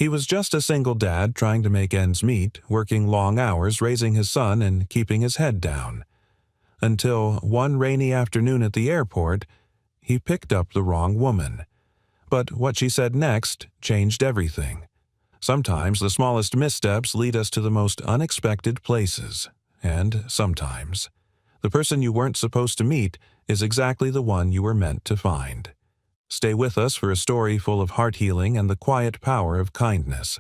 He was just a single dad trying to make ends meet, working long hours raising his son and keeping his head down. Until one rainy afternoon at the airport, he picked up the wrong woman. But what she said next changed everything. Sometimes the smallest missteps lead us to the most unexpected places. And sometimes, the person you weren't supposed to meet is exactly the one you were meant to find. Stay with us for a story full of heart healing and the quiet power of kindness.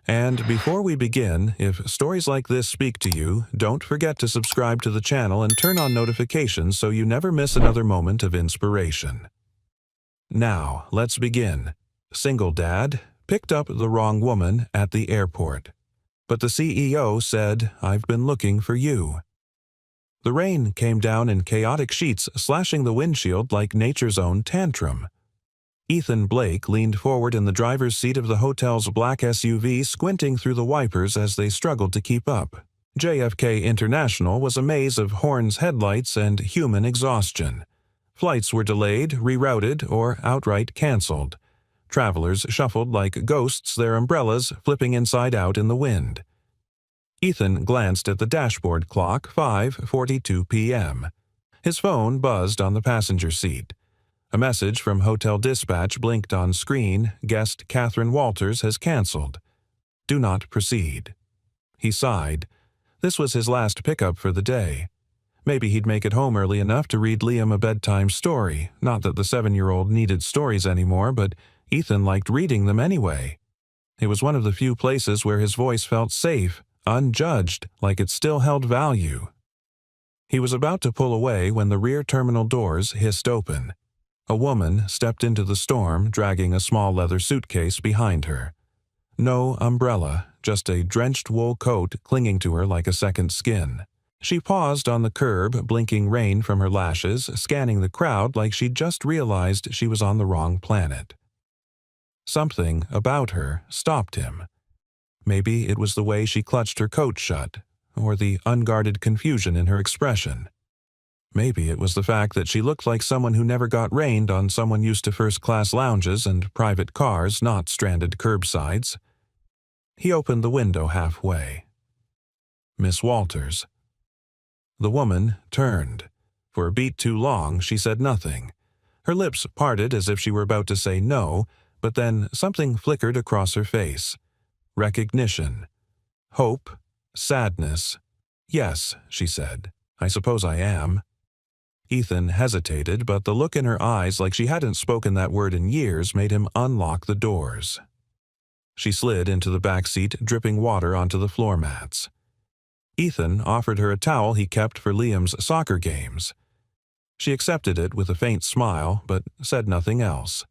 And before we begin, if stories like this speak to you, don't forget to subscribe to the channel and turn on notifications so you never miss another moment of inspiration. Now, let's begin. Single dad picked up the wrong woman at the airport. But the CEO said, "I've been looking for you." The rain came down in chaotic sheets, slashing the windshield like nature's own tantrum. Ethan Blake leaned forward in the driver's seat of the hotel's black SUV, squinting through the wipers as they struggled to keep up. JFK International was a maze of horns, headlights, and human exhaustion. Flights were delayed, rerouted, or outright canceled. Travelers shuffled like ghosts, their umbrellas flipping inside out in the wind. Ethan glanced at the dashboard clock, 5:42 p.m. His phone buzzed on the passenger seat. A message from hotel dispatch blinked on screen. Guest Catherine Walters has canceled. Do not proceed. He sighed. This was his last pickup for the day. Maybe he'd make it home early enough to read Liam a bedtime story. Not that the 7-year-old needed stories anymore, but Ethan liked reading them anyway. It was one of the few places where his voice felt safe, unjudged, like it still held value. He was about to pull away when the rear terminal doors hissed open. A woman stepped into the storm, dragging a small leather suitcase behind her. No umbrella, just a drenched wool coat clinging to her like a second skin. She paused on the curb, blinking rain from her lashes, scanning the crowd like she'd just realized she was on the wrong planet. Something about her stopped him. Maybe it was the way she clutched her coat shut, or the unguarded confusion in her expression. Maybe it was the fact that she looked like someone who never got rained on, someone used to first-class lounges and private cars, not stranded curbsides. He opened the window halfway. Miss Walters. The woman turned. For a beat too long, she said nothing. Her lips parted as if she were about to say no, but then something flickered across her face. Recognition. Hope. Sadness. "Yes," she said. "I suppose I am." Ethan hesitated, but the look in her eyes, like she hadn't spoken that word in years, made him unlock the doors. She slid into the back seat, dripping water onto the floor mats. Ethan offered her a towel he kept for Liam's soccer games. She accepted it with a faint smile, but said nothing else.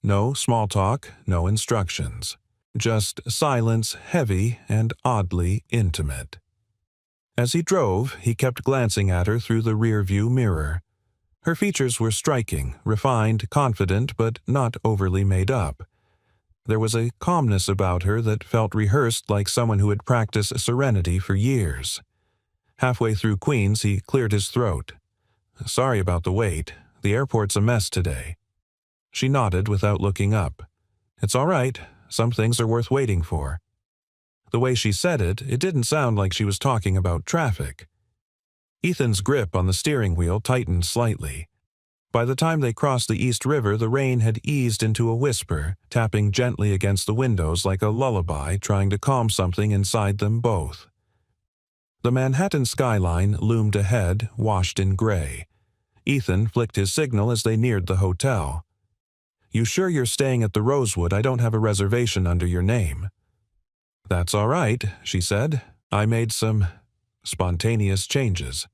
No small talk, no instructions. Just silence, heavy and oddly intimate. As he drove, he kept glancing at her through the rear-view mirror. Her features were striking, refined, confident, but not overly made up. There was a calmness about her that felt rehearsed, like someone who had practiced serenity for years. Halfway through Queens, he cleared his throat. "Sorry about the wait. The airport's a mess today." She nodded without looking up. "It's all right. Some things are worth waiting for." The way she said it, it didn't sound like she was talking about traffic. Ethan's grip on the steering wheel tightened slightly. By the time they crossed the East River, the rain had eased into a whisper, tapping gently against the windows like a lullaby trying to calm something inside them both. The Manhattan skyline loomed ahead, washed in gray. Ethan flicked his signal as they neared the hotel. "You sure you're staying at the Rosewood? I don't have a reservation under your name." "That's all right," she said. "I made some spontaneous changes."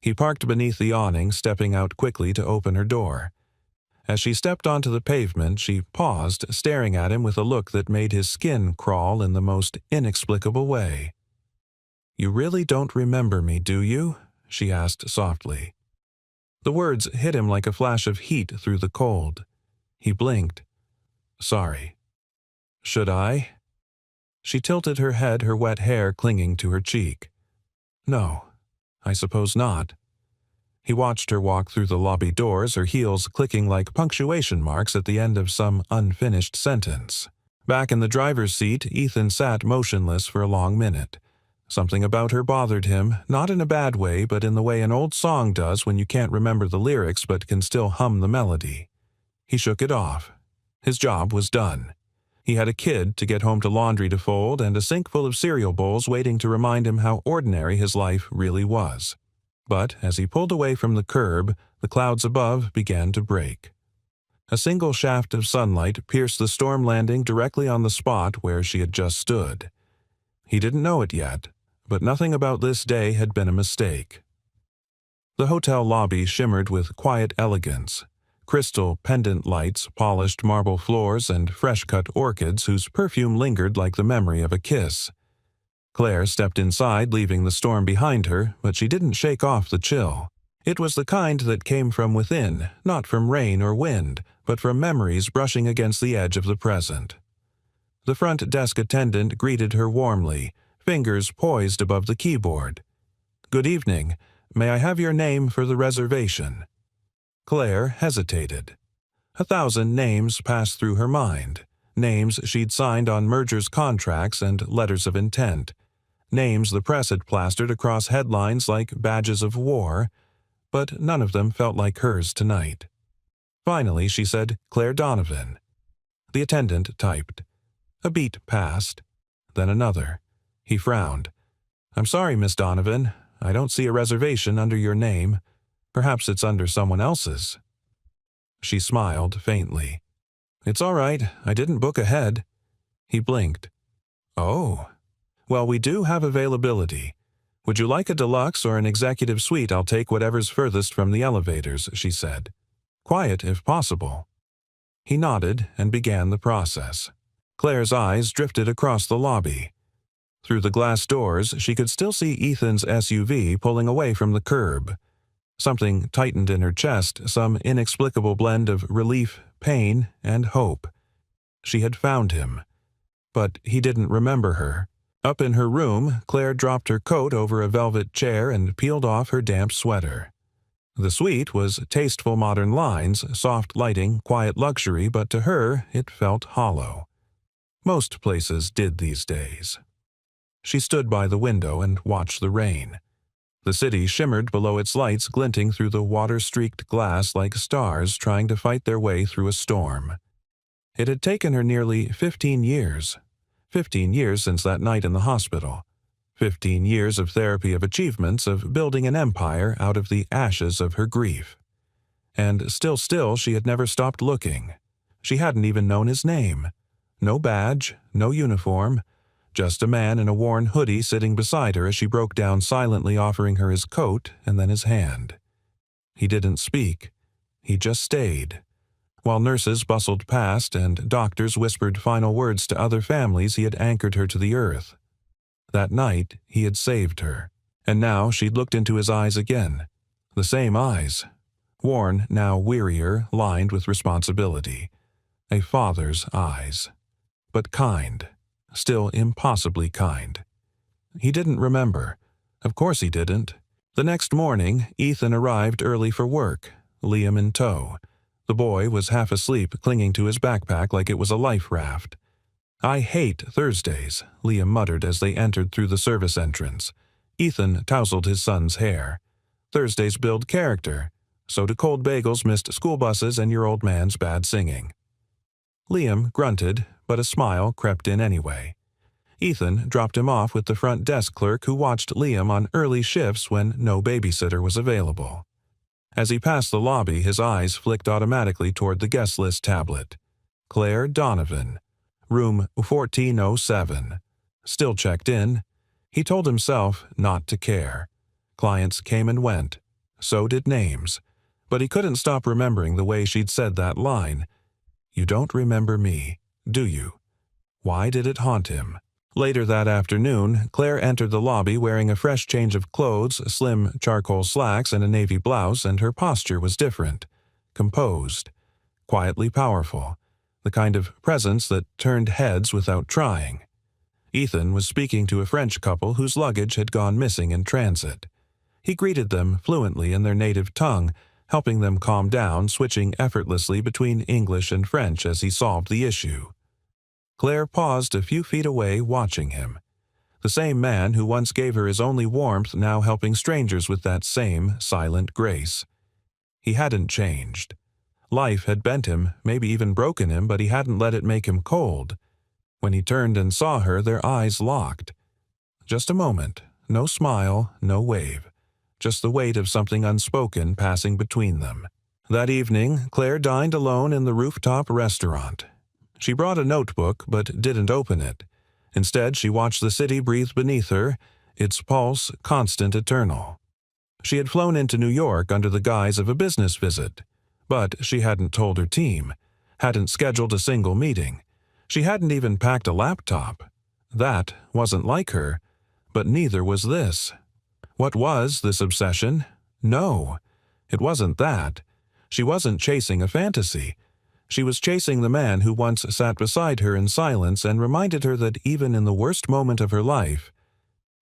He parked beneath the awning, stepping out quickly to open her door. As she stepped onto the pavement, she paused, staring at him with a look that made his skin crawl in the most inexplicable way. "You really don't remember me, do you?" she asked softly. The words hit him like a flash of heat through the cold. He blinked. "Sorry." "Should I?" She tilted her head, her wet hair clinging to her cheek. "No, I suppose not." He watched her walk through the lobby doors, her heels clicking like punctuation marks at the end of some unfinished sentence. Back in the driver's seat, Ethan sat motionless for a long minute. Something about her bothered him, not in a bad way, but in the way an old song does when you can't remember the lyrics but can still hum the melody. He shook it off. His job was done. He had a kid to get home to laundry to fold and a sink full of cereal bowls waiting to remind him how ordinary his life really was. But as he pulled away from the curb, the clouds above began to break. A single shaft of sunlight pierced the storm landing directly on the spot where she had just stood. He didn't know it yet, but nothing about this day had been a mistake. The hotel lobby shimmered with quiet elegance. Crystal pendant lights, polished marble floors, and fresh-cut orchids whose perfume lingered like the memory of a kiss. Claire stepped inside, leaving the storm behind her, but she didn't shake off the chill. It was the kind that came from within, not from rain or wind, but from memories brushing against the edge of the present. The front desk attendant greeted her warmly, fingers poised above the keyboard. "Good evening. May I have your name for the reservation?" Claire hesitated. 1,000 names passed through her mind, names she'd signed on mergers contracts and letters of intent, names the press had plastered across headlines like badges of war, but none of them felt like hers tonight. Finally, she said, "Claire Donovan." The attendant typed. A beat passed, then another. He frowned. "I'm sorry, Miss Donovan. I don't see a reservation under your name. Perhaps it's under someone else's." She smiled faintly. "It's all right. I didn't book ahead." He blinked. "Oh. Well, we do have availability. Would you like a deluxe or an executive suite? I'll take whatever's furthest from the elevators," she said. "Quiet, if possible." He nodded and began the process. Claire's eyes drifted across the lobby. Through the glass doors, she could still see Ethan's SUV pulling away from the curb. Something tightened in her chest, some inexplicable blend of relief, pain, and hope. She had found him. But he didn't remember her. Up in her room, Claire dropped her coat over a velvet chair and peeled off her damp sweater. The suite was tasteful modern lines, soft lighting, quiet luxury, but to her it felt hollow. Most places did these days. She stood by the window and watched the rain. The city shimmered below its lights, glinting through the water-streaked glass like stars trying to fight their way through a storm. It had taken her nearly 15 years. 15 years since that night in the hospital. 15 years of therapy, of achievements, of building an empire out of the ashes of her grief. And still she had never stopped looking. She hadn't even known his name. No badge, no uniform, just a man in a worn hoodie sitting beside her as she broke down silently, offering her his coat and then his hand. He didn't speak. He just stayed. While nurses bustled past and doctors whispered final words to other families, he had anchored her to the earth. That night, he had saved her. And now she'd looked into his eyes again. The same eyes. Worn, now wearier, lined with responsibility. A father's eyes. But kind. Still impossibly kind. He didn't remember. Of course he didn't. The next morning, Ethan arrived early for work, Liam in tow. The boy was half asleep, clinging to his backpack like it was a life raft. "I hate Thursdays," Liam muttered as they entered through the service entrance. Ethan tousled his son's hair. "Thursdays build character. So do cold bagels, missed school buses, and your old man's bad singing." Liam grunted, but a smile crept in anyway. Ethan dropped him off with the front desk clerk who watched Liam on early shifts when no babysitter was available. As he passed the lobby, his eyes flicked automatically toward the guest list tablet. Claire Donovan. Room 1407. Still checked in. He told himself not to care. Clients came and went. So did names. But he couldn't stop remembering the way she'd said that line. "You don't remember me, do you?" Why did it haunt him? Later that afternoon, Claire entered the lobby wearing a fresh change of clothes, slim charcoal slacks, and a navy blouse, and her posture was different. Composed. Quietly powerful. The kind of presence that turned heads without trying. Ethan was speaking to a French couple whose luggage had gone missing in transit. He greeted them fluently in their native tongue, helping them calm down, switching effortlessly between English and French as he solved the issue. Claire paused a few feet away, watching him. The same man who once gave her his only warmth, now helping strangers with that same silent grace. He hadn't changed. Life had bent him, maybe even broken him, but he hadn't let it make him cold. When he turned and saw her, their eyes locked. Just a moment, no smile, no wave. Just the weight of something unspoken passing between them. That evening, Claire dined alone in the rooftop restaurant. She brought a notebook, but didn't open it. Instead, she watched the city breathe beneath her, its pulse constant, eternal. She had flown into New York under the guise of a business visit, but she hadn't told her team, hadn't scheduled a single meeting. She hadn't even packed a laptop. That wasn't like her, but neither was this. What was this obsession? No, it wasn't that. She wasn't chasing a fantasy. She was chasing the man who once sat beside her in silence and reminded her that even in the worst moment of her life,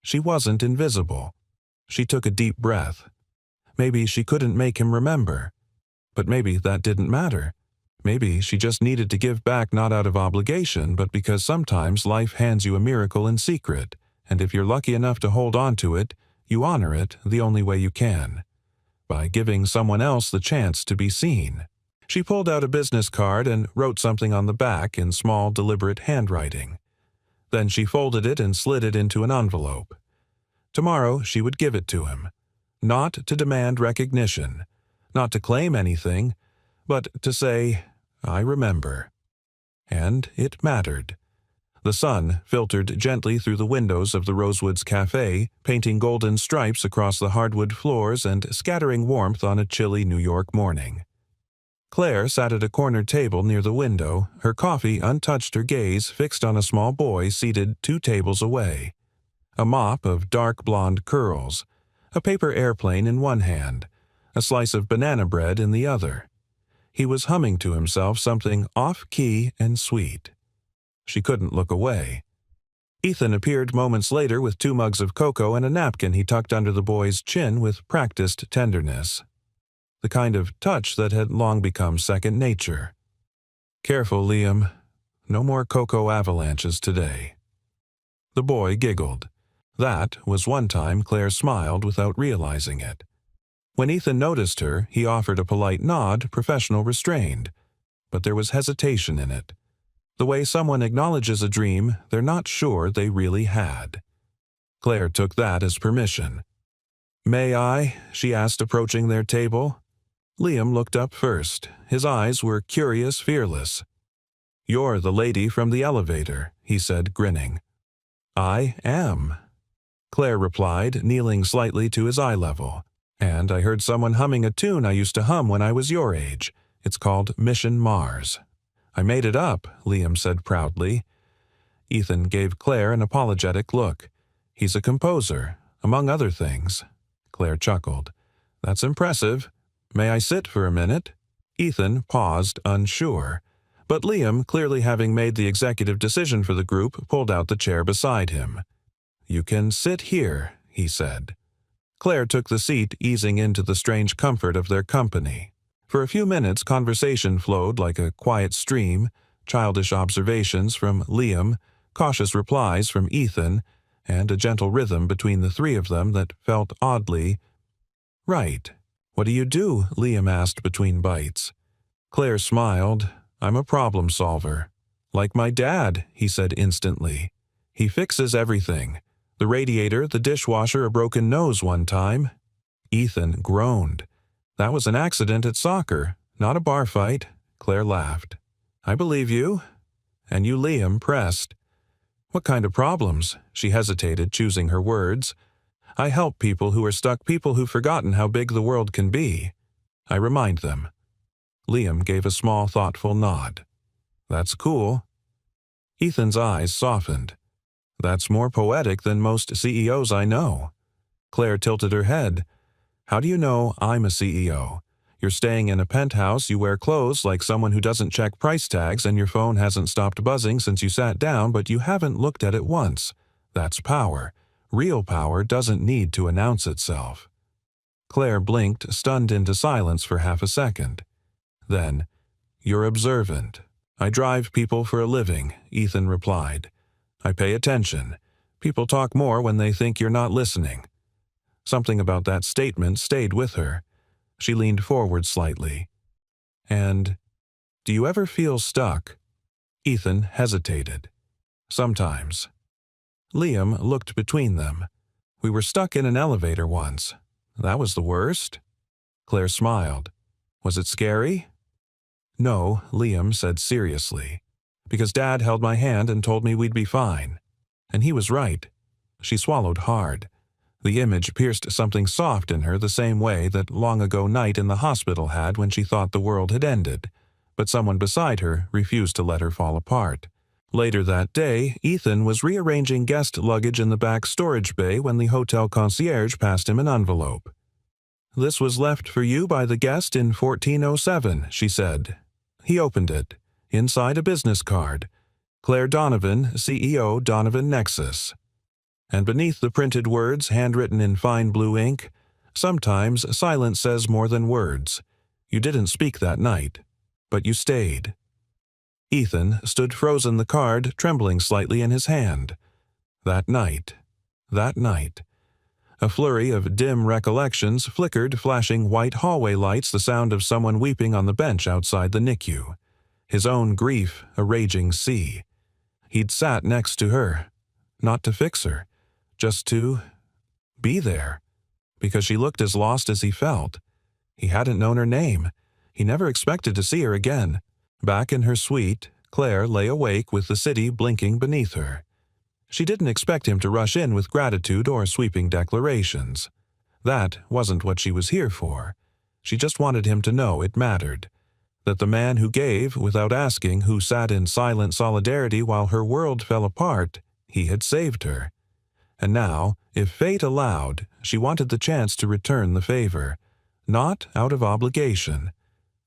she wasn't invisible. She took a deep breath. Maybe she couldn't make him remember. But maybe that didn't matter. Maybe she just needed to give back, not out of obligation, but because sometimes life hands you a miracle in secret, and if you're lucky enough to hold on to it, you honor it the only way you can, by giving someone else the chance to be seen. She pulled out a business card and wrote something on the back in small, deliberate handwriting. Then she folded it and slid it into an envelope. Tomorrow she would give it to him. Not to demand recognition, not to claim anything, but to say, "I remember." And it mattered. The sun filtered gently through the windows of the Rosewoods Cafe, painting golden stripes across the hardwood floors and scattering warmth on a chilly New York morning. Claire sat at a corner table near the window, her coffee untouched, her gaze fixed on a small boy seated 2 tables away. A mop of dark blonde curls, a paper airplane in one hand, a slice of banana bread in the other. He was humming to himself something off-key and sweet. She couldn't look away. Ethan appeared moments later with 2 mugs of cocoa and a napkin he tucked under the boy's chin with practiced tenderness. The kind of touch that had long become second nature. "Careful, Liam. No more cocoa avalanches today." The boy giggled. That was one time Claire smiled without realizing it. When Ethan noticed her, he offered a polite nod, professional restrained. But there was hesitation in it. The way someone acknowledges a dream they're not sure they really had. Claire took that as permission. "May I?" she asked, approaching their table. Liam looked up first. His eyes were curious, fearless. "You're the lady from the elevator," he said, grinning. "I am," Claire replied, kneeling slightly to his eye level. "And I heard someone humming a tune I used to hum when I was your age. It's called Mission Mars." "I made it up," Liam said proudly. Ethan gave Claire an apologetic look. "He's a composer, among other things." Claire chuckled. "That's impressive. May I sit for a minute?" Ethan paused, unsure. But Liam, clearly having made the executive decision for the group, pulled out the chair beside him. "You can sit here," he said. Claire took the seat, easing into the strange comfort of their company. For a few minutes conversation flowed like a quiet stream, childish observations from Liam, cautious replies from Ethan, and a gentle rhythm between the 3 of them that felt oddly right. "What do you do?" Liam asked between bites. Claire smiled. "I'm a problem solver." "Like my dad," he said instantly. "He fixes everything. The radiator, the dishwasher, a broken nose one time." Ethan groaned. "That was an accident at soccer, not a bar fight." Claire laughed. "I believe you." "And you," Liam pressed. "What kind of problems?" She hesitated, choosing her words. "I help people who are stuck, people who've forgotten how big the world can be. I remind them." Liam gave a small, thoughtful nod. "That's cool." Ethan's eyes softened. "That's more poetic than most CEOs I know." Claire tilted her head. "How do you know I'm a CEO? You're staying in a penthouse, you wear clothes like someone who doesn't check price tags, and your phone hasn't stopped buzzing since you sat down, but you haven't looked at it once. That's power. Real power doesn't need to announce itself." Claire blinked, stunned into silence for half a second. Then, "You're observant." I drive people for a living, Ethan replied. I pay attention. People talk more when they think you're not listening. Something about that statement stayed with her. She leaned forward slightly. And, do you ever feel stuck? Ethan hesitated. Sometimes. Liam looked between them. We were stuck in an elevator once. That was the worst? Claire smiled. Was it scary? No, Liam said seriously. Because Dad held my hand and told me we'd be fine. And he was right. She swallowed hard. The image pierced something soft in her the same way that long-ago night in the hospital had when she thought the world had ended. But someone beside her refused to let her fall apart. Later that day, Ethan was rearranging guest luggage in the back storage bay when the hotel concierge passed him an envelope. This was left for you by the guest in 1407, she said. He opened it. Inside a business card. Claire Donovan, CEO, Donovan Nexus. And beneath the printed words, handwritten in fine blue ink, sometimes silence says more than words. You didn't speak that night, but you stayed. Ethan stood frozen, the card trembling slightly in his hand. That night. A flurry of dim recollections flickered, flashing white hallway lights, the sound of someone weeping on the bench outside the NICU. His own grief a raging sea. He'd sat next to her, not to fix her, just to be there, because she looked as lost as he felt. He hadn't known her name. He never expected to see her again. Back in her suite, Claire lay awake with the city blinking beneath her. She didn't expect him to rush in with gratitude or sweeping declarations. That wasn't what she was here for. She just wanted him to know it mattered. That the man who gave without asking, who sat in silent solidarity while her world fell apart, he had saved her. And now, if fate allowed, she wanted the chance to return the favor. Not out of obligation,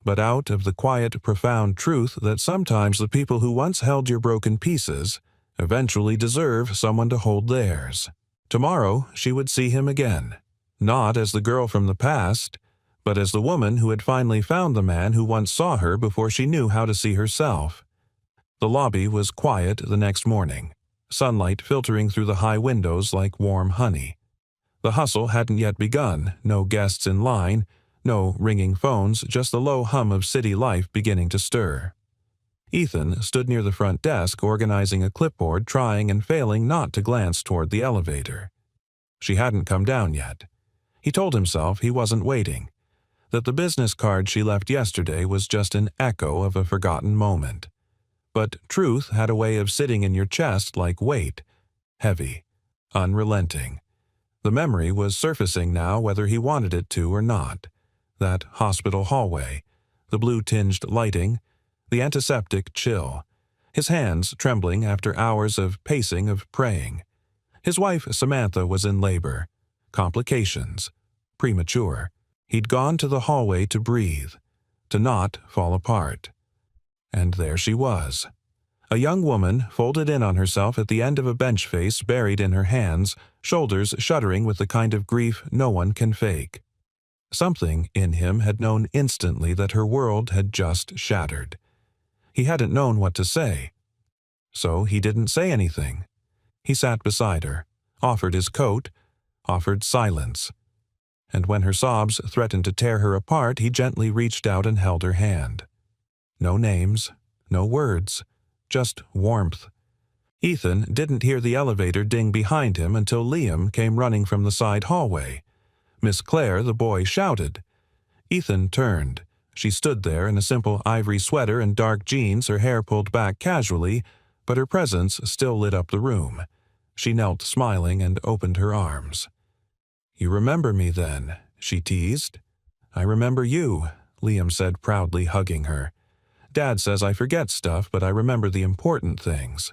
but out of the quiet, profound truth that sometimes the people who once held your broken pieces eventually deserve someone to hold theirs. Tomorrow she would see him again, not as the girl from the past, but as the woman who had finally found the man who once saw her before she knew how to see herself. The lobby was quiet the next morning, sunlight filtering through the high windows like warm honey. The hustle hadn't yet begun, no guests in line, no ringing phones, just the low hum of city life beginning to stir. Ethan stood near the front desk, organizing a clipboard, trying and failing not to glance toward the elevator. She hadn't come down yet. He told himself he wasn't waiting, that the business card she left yesterday was just an echo of a forgotten moment. But truth had a way of sitting in your chest like weight, heavy, unrelenting. The memory was surfacing now whether he wanted it to or not. That hospital hallway, the blue-tinged lighting, the antiseptic chill, his hands trembling after hours of pacing, of praying. His wife, Samantha, was in labor. Complications. Premature. He'd gone to the hallway to breathe, to not fall apart. And there she was. A young woman, folded in on herself at the end of a bench face buried in her hands, shoulders shuddering with the kind of grief no one can fake. Something in him had known instantly that her world had just shattered. He hadn't known what to say. So he didn't say anything. He sat beside her, offered his coat, offered silence. And when her sobs threatened to tear her apart, he gently reached out and held her hand. No names, no words, just warmth. Ethan didn't hear the elevator ding behind him until Liam came running from the side hallway. Miss Claire, the boy, shouted. Ethan turned. She stood there in a simple ivory sweater and dark jeans, her hair pulled back casually, but her presence still lit up the room. She knelt smiling and opened her arms. "You remember me then," she teased. "I remember you," Liam said proudly, hugging her. "Dad says I forget stuff, but I remember the important things."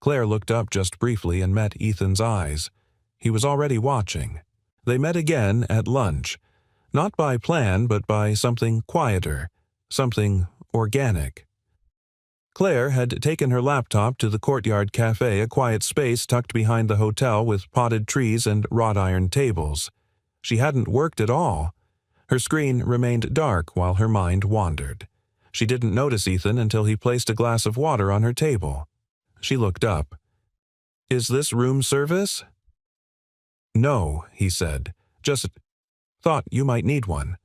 Claire looked up just briefly and met Ethan's eyes. He was already watching. They met again at lunch, not by plan but by something quieter, something organic. Claire had taken her laptop to the Courtyard Cafe, a quiet space tucked behind the hotel with potted trees and wrought-iron tables. She hadn't worked at all. Her screen remained dark while her mind wandered. She didn't notice Ethan until he placed a glass of water on her table. She looked up. "Is this room service?" "No," he said. "Just thought you might need one."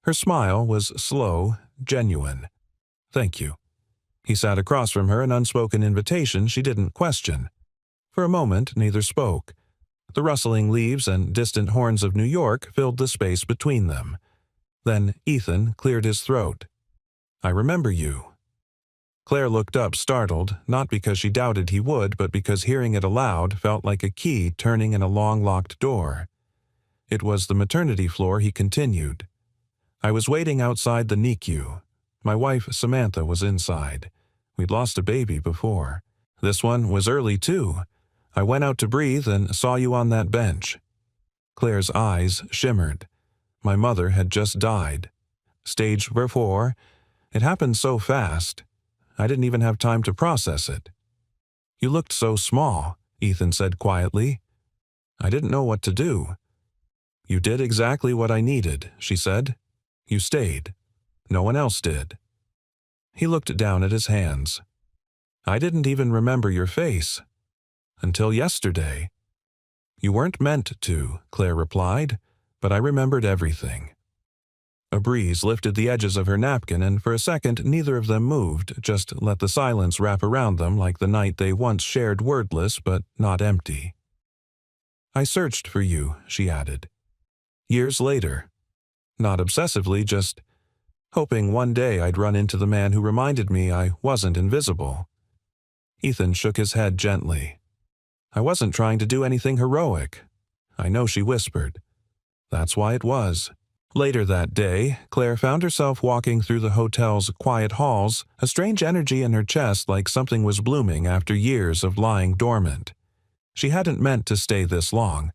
Her smile was slow, genuine. "Thank you." He sat across from her, an unspoken invitation she didn't question. For a moment, neither spoke. The rustling leaves and distant horns of New York filled the space between them. Then Ethan cleared his throat. "I remember you." Claire looked up, startled, not because she doubted he would, but because hearing it aloud felt like a key turning in a long-locked door. It was the maternity floor, he continued. "I was waiting outside the NICU. My wife, Samantha, was inside. We'd lost a baby before. This one was early, too. I went out to breathe and saw you on that bench." Claire's eyes shimmered. My mother had just died. Stage 4. It happened so fast. I didn't even have time to process it. "You looked so small," Ethan said quietly. "I didn't know what to do." "You did exactly what I needed," she said. "You stayed. No one else did." He looked down at his hands. "I didn't even remember your face. Until yesterday." "You weren't meant to," Claire replied, "but I remembered everything." A breeze lifted the edges of her napkin, and for a second neither of them moved, just let the silence wrap around them like the night they once shared, wordless but not empty. "I searched for you," she added. "Years later. Not obsessively, just hoping one day I'd run into the man who reminded me I wasn't invisible." Ethan shook his head gently. "I wasn't trying to do anything heroic." "I know," she whispered. "That's why it was." Later that day, Claire found herself walking through the hotel's quiet halls, a strange energy in her chest like something was blooming after years of lying dormant. She hadn't meant to stay this long,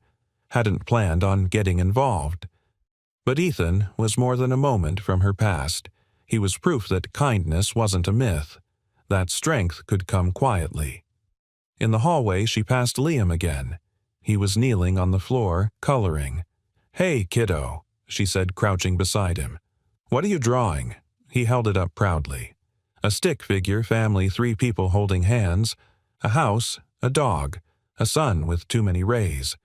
hadn't planned on getting involved. But Ethan was more than a moment from her past. He was proof that kindness wasn't a myth, that strength could come quietly. In the hallway, she passed Liam again. He was kneeling on the floor, coloring. "Hey, kiddo," she said, crouching beside him. "What are you drawing?" He held it up proudly. A stick figure family, 3 people holding hands, a house, a dog, a sun with too many rays.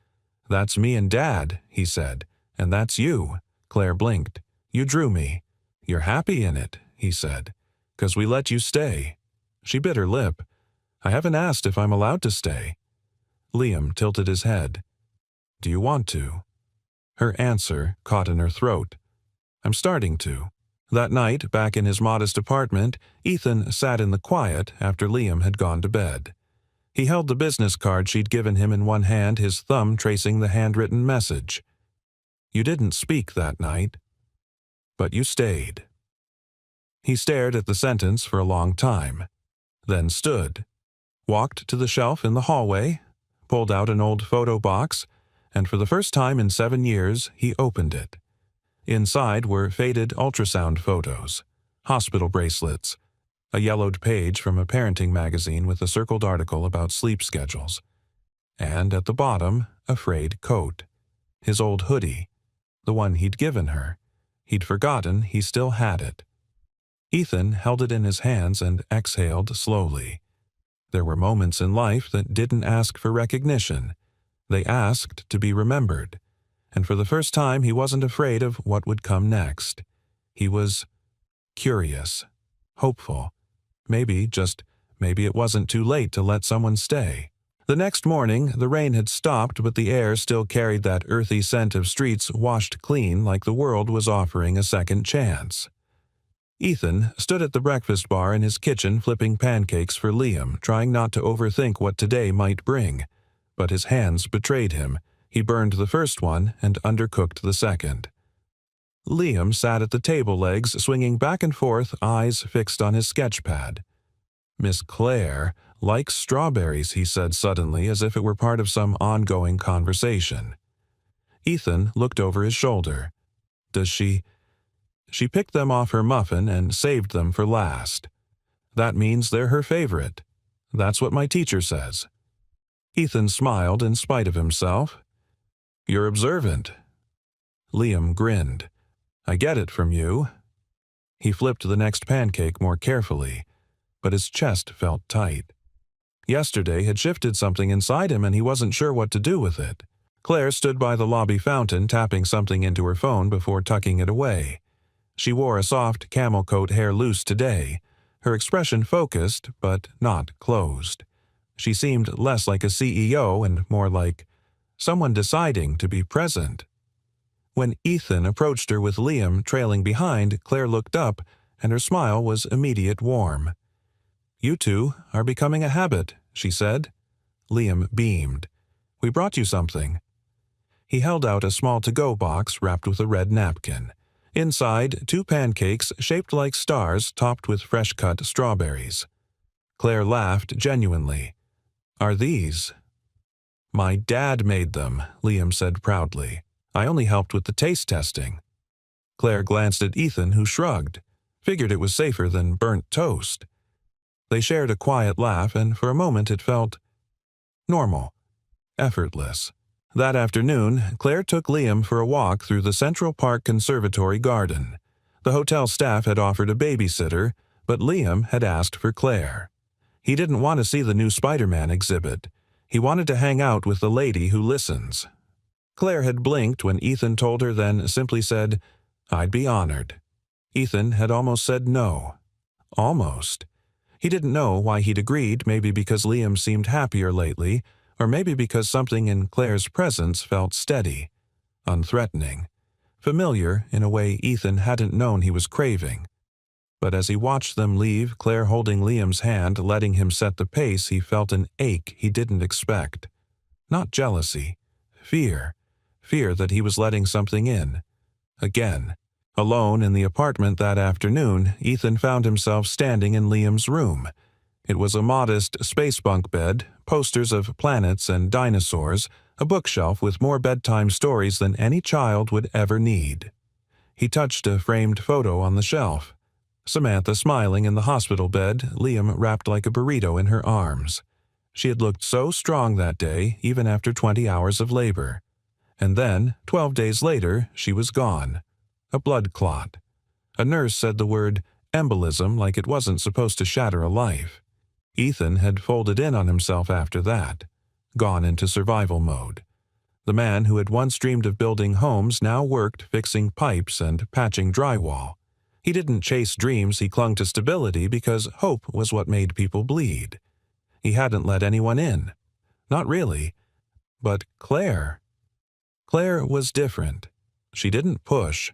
"That's me and Dad," he said, "and that's you." Claire blinked. "You drew me." "You're happy in it," he said, "'cause we let you stay." She bit her lip. "I haven't asked if I'm allowed to stay." Liam tilted his head. "Do you want to?" Her answer caught in her throat. "I'm starting to." That night, back in his modest apartment, Ethan sat in the quiet after Liam had gone to bed. He held the business card she'd given him in one hand, his thumb tracing the handwritten message. "You didn't speak that night, but you stayed." He stared at the sentence for a long time, then stood, walked to the shelf in the hallway, pulled out an old photo box, and for the first time in 7 years, he opened it. Inside were faded ultrasound photos, hospital bracelets, a yellowed page from a parenting magazine with a circled article about sleep schedules, and at the bottom, a frayed coat. His old hoodie, the one he'd given her. He'd forgotten he still had it. Ethan held it in his hands and exhaled slowly. There were moments in life that didn't ask for recognition. They asked to be remembered. And for the first time, he wasn't afraid of what would come next. He was curious, hopeful. Maybe, just maybe it wasn't too late to let someone stay. The next morning, the rain had stopped, but the air still carried that earthy scent of streets washed clean like the world was offering a second chance. Ethan stood at the breakfast bar in his kitchen flipping pancakes for Liam, trying not to overthink what today might bring. But his hands betrayed him. He burned the first one and undercooked the second. Liam sat at the table legs, swinging back and forth, eyes fixed on his sketch pad. "Miss Claire likes strawberries," he said suddenly, as if it were part of some ongoing conversation. Ethan looked over his shoulder. "Does she?" She picked them off her muffin and saved them for last. "That means they're her favorite. That's what my teacher says." Ethan smiled in spite of himself. "You're observant." Liam grinned. "I get it from you." He flipped the next pancake more carefully, but his chest felt tight. Yesterday had shifted something inside him and he wasn't sure what to do with it. Claire stood by the lobby fountain tapping something into her phone before tucking it away. She wore a soft camel coat hair loose today, her expression focused but not closed. She seemed less like a CEO and more like someone deciding to be present. When Ethan approached her with Liam trailing behind, Claire looked up and her smile was immediate warm. "You two are becoming a habit," she said. Liam beamed. "We brought you something." He held out a small to-go box wrapped with a red napkin. Inside, 2 pancakes shaped like stars topped with fresh-cut strawberries. Claire laughed genuinely. "Are these?" "My dad made them," Liam said proudly. "I only helped with the taste testing." Claire glanced at Ethan, who shrugged, figured it was safer than burnt toast. They shared a quiet laugh, and for a moment it felt normal, effortless. That afternoon, Claire took Liam for a walk through the Central Park Conservatory garden. The hotel staff had offered a babysitter, but Liam had asked for Claire. He didn't want to see the new Spider-Man exhibit. He wanted to hang out with the lady who listens. Claire had blinked when Ethan told her, then simply said, "I'd be honored." Ethan had almost said no. Almost. He didn't know why he'd agreed, maybe because Liam seemed happier lately, or maybe because something in Claire's presence felt steady, unthreatening, familiar in a way Ethan hadn't known he was craving. But as he watched them leave, Claire holding Liam's hand, letting him set the pace, he felt an ache he didn't expect. Not jealousy, fear. Fear that he was letting something in. Again. Alone in the apartment that afternoon, Ethan found himself standing in Liam's room. It was a modest space bunk bed, posters of planets and dinosaurs, a bookshelf with more bedtime stories than any child would ever need. He touched a framed photo on the shelf. Samantha smiling in the hospital bed, Liam wrapped like a burrito in her arms. She had looked so strong that day, even after 20 hours of labor. And then, 12 days later, she was gone. A blood clot. A nurse said the word embolism like it wasn't supposed to shatter a life. Ethan had folded in on himself after that, gone into survival mode. The man who had once dreamed of building homes now worked fixing pipes and patching drywall. He didn't chase dreams, he clung to stability because hope was what made people bleed. He hadn't let anyone in. Not really. But Claire. Claire was different. She didn't push.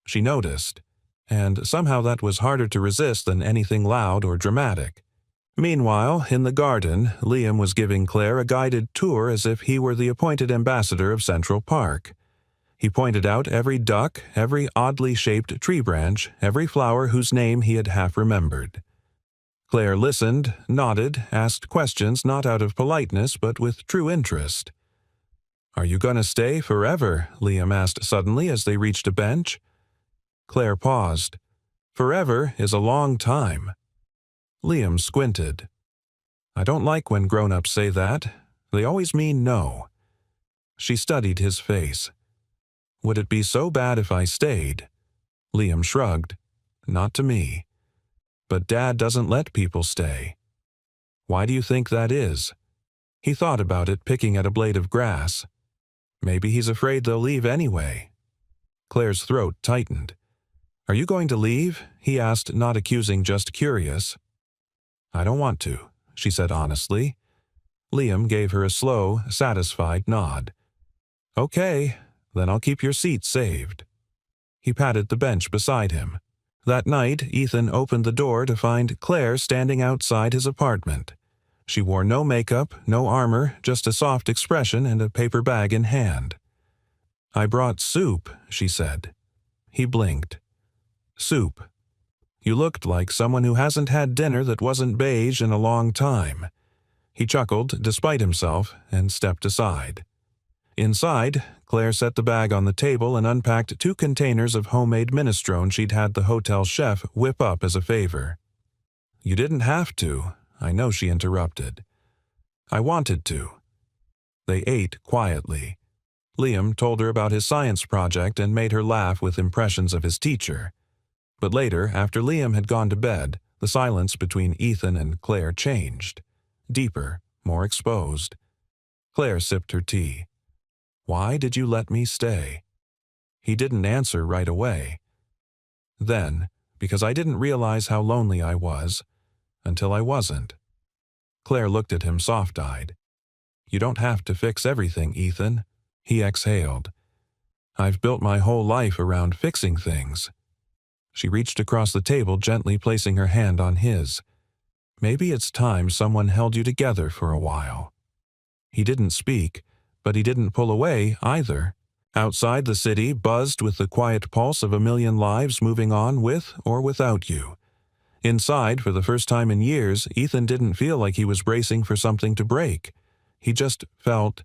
She noticed. And somehow that was harder to resist than anything loud or dramatic. Meanwhile, in the garden, Liam was giving Claire a guided tour as if he were the appointed ambassador of Central Park. He pointed out every duck, every oddly shaped tree branch, every flower whose name he had half remembered. Claire listened, nodded, asked questions not out of politeness but with true interest. "Are you going to stay forever?" Liam asked suddenly as they reached a bench. Claire paused. "Forever is a long time." Liam squinted. "I don't like when grown-ups say that. They always mean no." She studied his face. "Would it be so bad if I stayed?" Liam shrugged. "Not to me. But Dad doesn't let people stay." "Why do you think that is?" He thought about it, picking at a blade of grass. "Maybe he's afraid they'll leave anyway." Claire's throat tightened. "Are you going to leave?" he asked, not accusing, just curious. "I don't want to," she said honestly. Liam gave her a slow, satisfied nod. "Okay, then I'll keep your seat saved." He patted the bench beside him. That night, Ethan opened the door to find Claire standing outside his apartment. She wore no makeup, no armor, just a soft expression and a paper bag in hand. "I brought soup," she said. He blinked. "Soup. You looked like someone who hasn't had dinner that wasn't beige in a long time." He chuckled, despite himself, and stepped aside. Inside, Claire set the bag on the table and unpacked 2 containers of homemade minestrone she'd had the hotel chef whip up as a favor. "You didn't have to," I know she interrupted. "I wanted to." They ate quietly. Liam told her about his science project and made her laugh with impressions of his teacher. But later, after Liam had gone to bed, the silence between Ethan and Claire changed. Deeper, more exposed. Claire sipped her tea. "Why did you let me stay?" He didn't answer right away. "Then, because I didn't realize how lonely I was, until I wasn't." Claire looked at him soft-eyed. "You don't have to fix everything, Ethan." He exhaled. "I've built my whole life around fixing things." She reached across the table, gently placing her hand on his. "Maybe it's time someone held you together for a while." He didn't speak, but he didn't pull away either. Outside, the city buzzed with the quiet pulse of a million lives moving on with or without you. Inside, for the first time in years, Ethan didn't feel like he was bracing for something to break. He just felt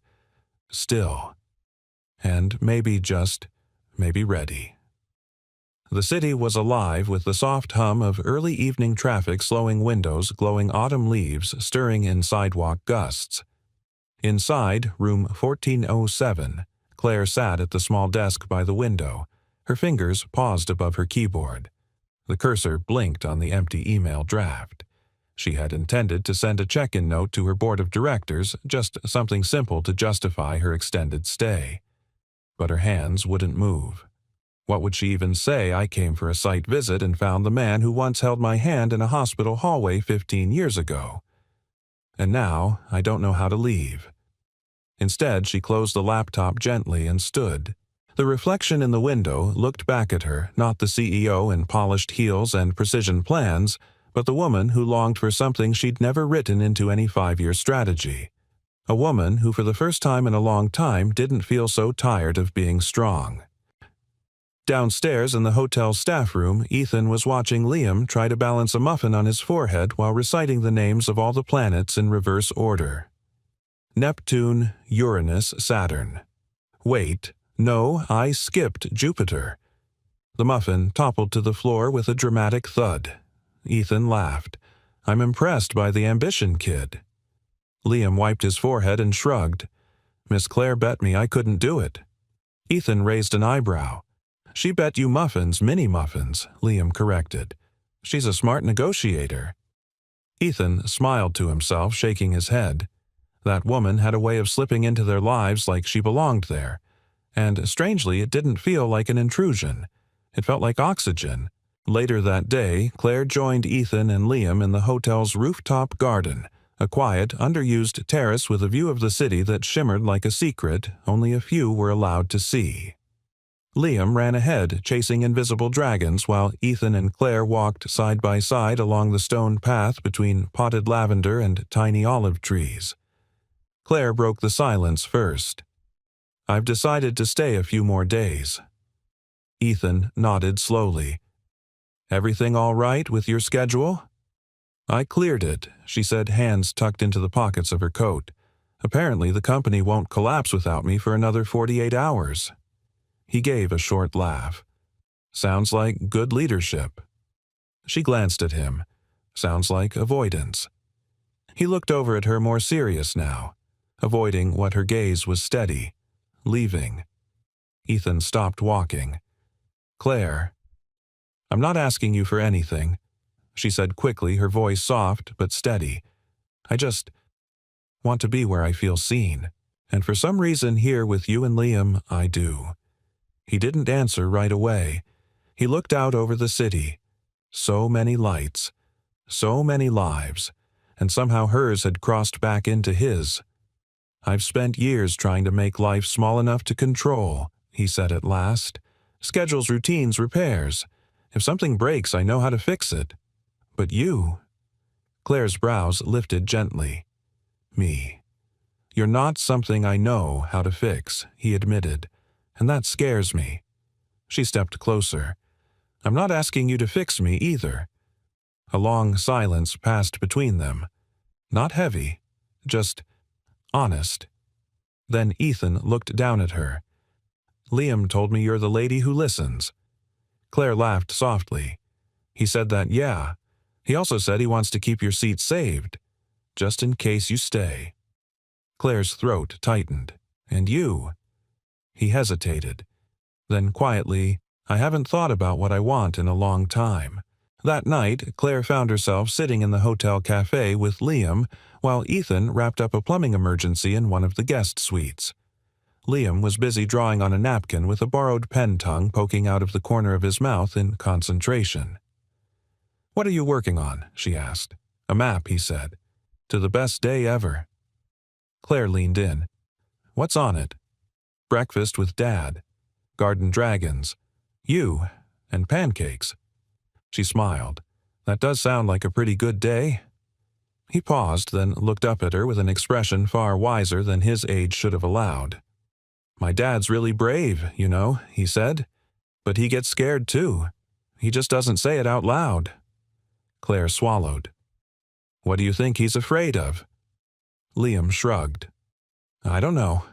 still. And maybe ready. The city was alive with the soft hum of early evening traffic, slowing windows, glowing autumn leaves, stirring in sidewalk gusts. Inside, room 1407, Claire sat at the small desk by the window. Her fingers paused above her keyboard. The cursor blinked on the empty email draft. She had intended to send a check-in note to her board of directors, just something simple to justify her extended stay. But her hands wouldn't move. What would she even say? "I came for a site visit and found the man who once held my hand in a hospital hallway 15 years ago. And now I don't know how to leave." Instead, she closed the laptop gently and stood. The reflection in the window looked back at her, not the CEO in polished heels and precision plans, but the woman who longed for something she'd never written into any 5-year strategy. A woman who for the first time in a long time didn't feel so tired of being strong. Downstairs in the hotel staff room, Ethan was watching Liam try to balance a muffin on his forehead while reciting the names of all the planets in reverse order. Neptune, Uranus, Saturn. Wait, no, I skipped Jupiter. The muffin toppled to the floor with a dramatic thud. Ethan laughed. "I'm impressed by the ambition, kid." Liam wiped his forehead and shrugged. "Miss Claire bet me I couldn't do it." Ethan raised an eyebrow. "She bet you muffins, mini muffins," Liam corrected. "She's a smart negotiator." Ethan smiled to himself, shaking his head. That woman had a way of slipping into their lives like she belonged there. And strangely, it didn't feel like an intrusion. It felt like oxygen. Later that day, Claire joined Ethan and Liam in the hotel's rooftop garden, a quiet, underused terrace with a view of the city that shimmered like a secret only a few were allowed to see. Liam ran ahead, chasing invisible dragons, while Ethan and Claire walked side by side along the stone path between potted lavender and tiny olive trees. Claire broke the silence first. "I've decided to stay a few more days." Ethan nodded slowly. "Everything all right with your schedule?" "I cleared it," she said, hands tucked into the pockets of her coat. "Apparently the company won't collapse without me for another 48 hours. He gave a short laugh. "Sounds like good leadership." She glanced at him. "Sounds like avoidance." He looked over at her, more serious now, avoiding what her gaze was steady. Leaving. Ethan stopped walking. "Claire, I'm not asking you for anything," she said quickly, her voice soft but steady. "I just want to be where I feel seen. And for some reason here with you and Liam, I do." He didn't answer right away. He looked out over the city. So many lights. So many lives. And somehow hers had crossed back into his. "I've spent years trying to make life small enough to control," he said at last. "Schedules, routines, repairs. If something breaks, I know how to fix it. But you..." Claire's brows lifted gently. "Me. You're not something I know how to fix," he admitted. "And that scares me." She stepped closer. "I'm not asking you to fix me either." A long silence passed between them. Not heavy, just honest. Then Ethan looked down at her. "Liam told me you're the lady who listens." Claire laughed softly. "He said that, yeah. He also said he wants to keep your seat saved, just in case you stay." Claire's throat tightened. "And you?" He hesitated. Then quietly, I haven't thought about what I want in a long time." That night, Claire found herself sitting in the hotel cafe with Liam while Ethan wrapped up a plumbing emergency in one of the guest suites. Liam was busy drawing on a napkin with a borrowed pen tongue poking out of the corner of his mouth in concentration. "What are you working on?" she asked. "A map," he said. "To the best day ever." Claire leaned in. "What's on it?" "Breakfast with Dad. Garden dragons. You. And pancakes." She smiled. "That does sound like a pretty good day." He paused, then looked up at her with an expression far wiser than his age should have allowed. "My dad's really brave, you know," he said. "But he gets scared too. He just doesn't say it out loud." Claire swallowed. "What do you think he's afraid of?" Liam shrugged. "I don't know.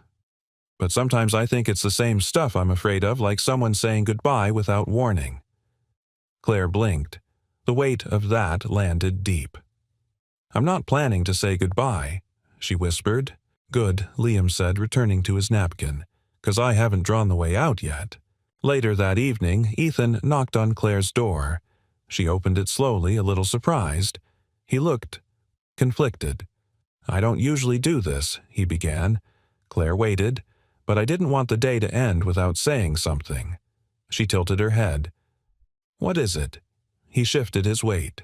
But sometimes I think it's the same stuff I'm afraid of, like someone saying goodbye without warning." Claire blinked. The weight of that landed deep. "I'm not planning to say goodbye," she whispered. "Good," Liam said, returning to his napkin, "'cause I haven't drawn the way out yet." Later that evening, Ethan knocked on Claire's door. She opened it slowly, a little surprised. He looked conflicted. "I don't usually do this," he began. Claire waited, but I didn't want the day to end without saying something. She tilted her head. "What is it?" He shifted his weight.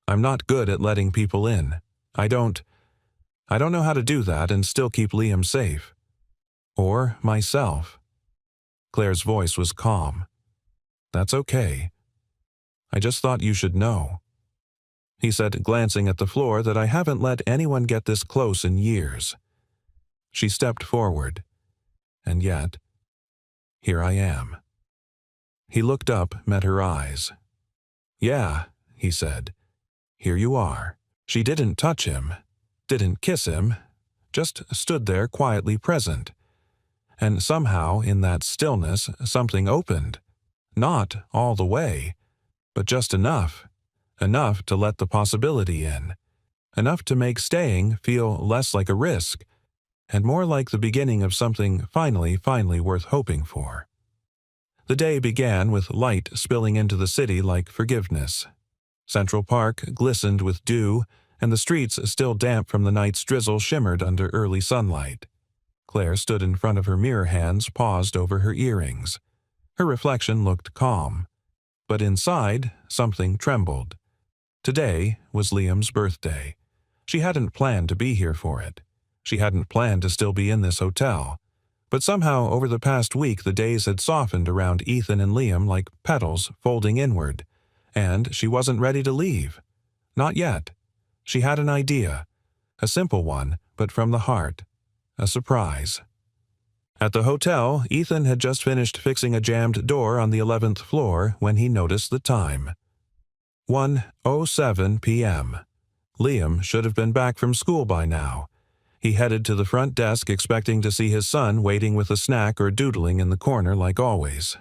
"I'm not good at letting people in. I don't know how to do that and still keep Liam safe. Or myself." Claire's voice was calm. "That's okay. I just thought you should know." He said, glancing at the floor, that I haven't let anyone get this close in years. She stepped forward. And yet, here I am. He looked up, met her eyes. "Yeah," he said. "Here you are." She didn't touch him, didn't kiss him, just stood there quietly present. And somehow, in that stillness, something opened. Not all the way, but just enough. Enough to let the possibility in. Enough to make staying feel less like a risk, and more like the beginning of something finally worth hoping for. The day began with light spilling into the city like forgiveness. Central Park glistened with dew, and the streets, still damp from the night's drizzle, shimmered under early sunlight. Claire stood in front of her mirror, hands paused over her earrings. Her reflection looked calm. But inside, something trembled. Today was Liam's birthday. She hadn't planned to be here for it. She hadn't planned to still be in this hotel. But somehow, over the past week, the days had softened around Ethan and Liam like petals folding inward. And she wasn't ready to leave. Not yet. She had an idea. A simple one, but from the heart. A surprise. At the hotel, Ethan had just finished fixing a jammed door on the 11th floor when he noticed the time. 1:07 p.m. Liam should have been back from school by now. He headed to the front desk expecting to see his son waiting with a snack or doodling in the corner like always.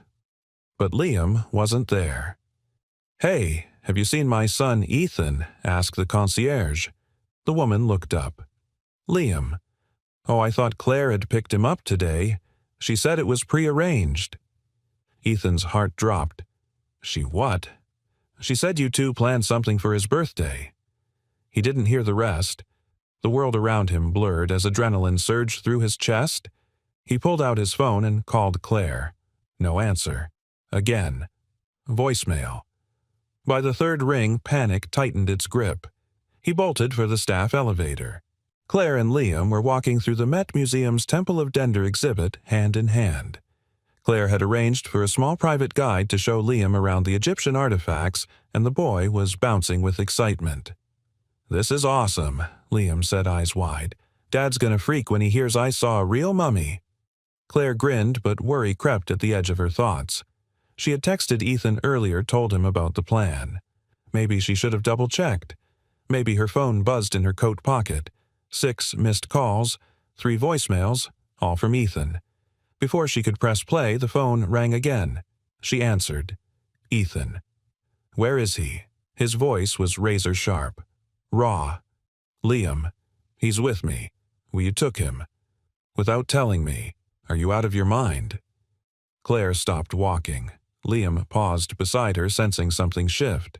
But Liam wasn't there. "Hey, have you seen my son Ethan?" asked the concierge. The woman looked up. "Liam. Oh, I thought Claire had picked him up today. She said it was prearranged." Ethan's heart dropped. "She what?" "She said you two planned something for his birthday." He didn't hear the rest. The world around him blurred as adrenaline surged through his chest. He pulled out his phone and called Claire. No answer. Again. Voicemail. By the third ring, panic tightened its grip. He bolted for the staff elevator. Claire and Liam were walking through the Met Museum's Temple of Dender exhibit hand in hand. Claire had arranged for a small private guide to show Liam around the Egyptian artifacts, and the boy was bouncing with excitement. "This is awesome," Liam said, eyes wide. "Dad's gonna freak when he hears I saw a real mummy." Claire grinned, but worry crept at the edge of her thoughts. She had texted Ethan earlier, told him about the plan. Maybe she should have double-checked. Maybe her phone buzzed in her coat pocket. 6 missed calls, 3 voicemails, all from Ethan. Before she could press play, the phone rang again. She answered. Ethan. "Where is he?" His voice was razor-sharp. Raw. "Liam. He's with me. Well, you took him. Without telling me. Are you out of your mind?" Claire stopped walking. Liam paused beside her, sensing something shift.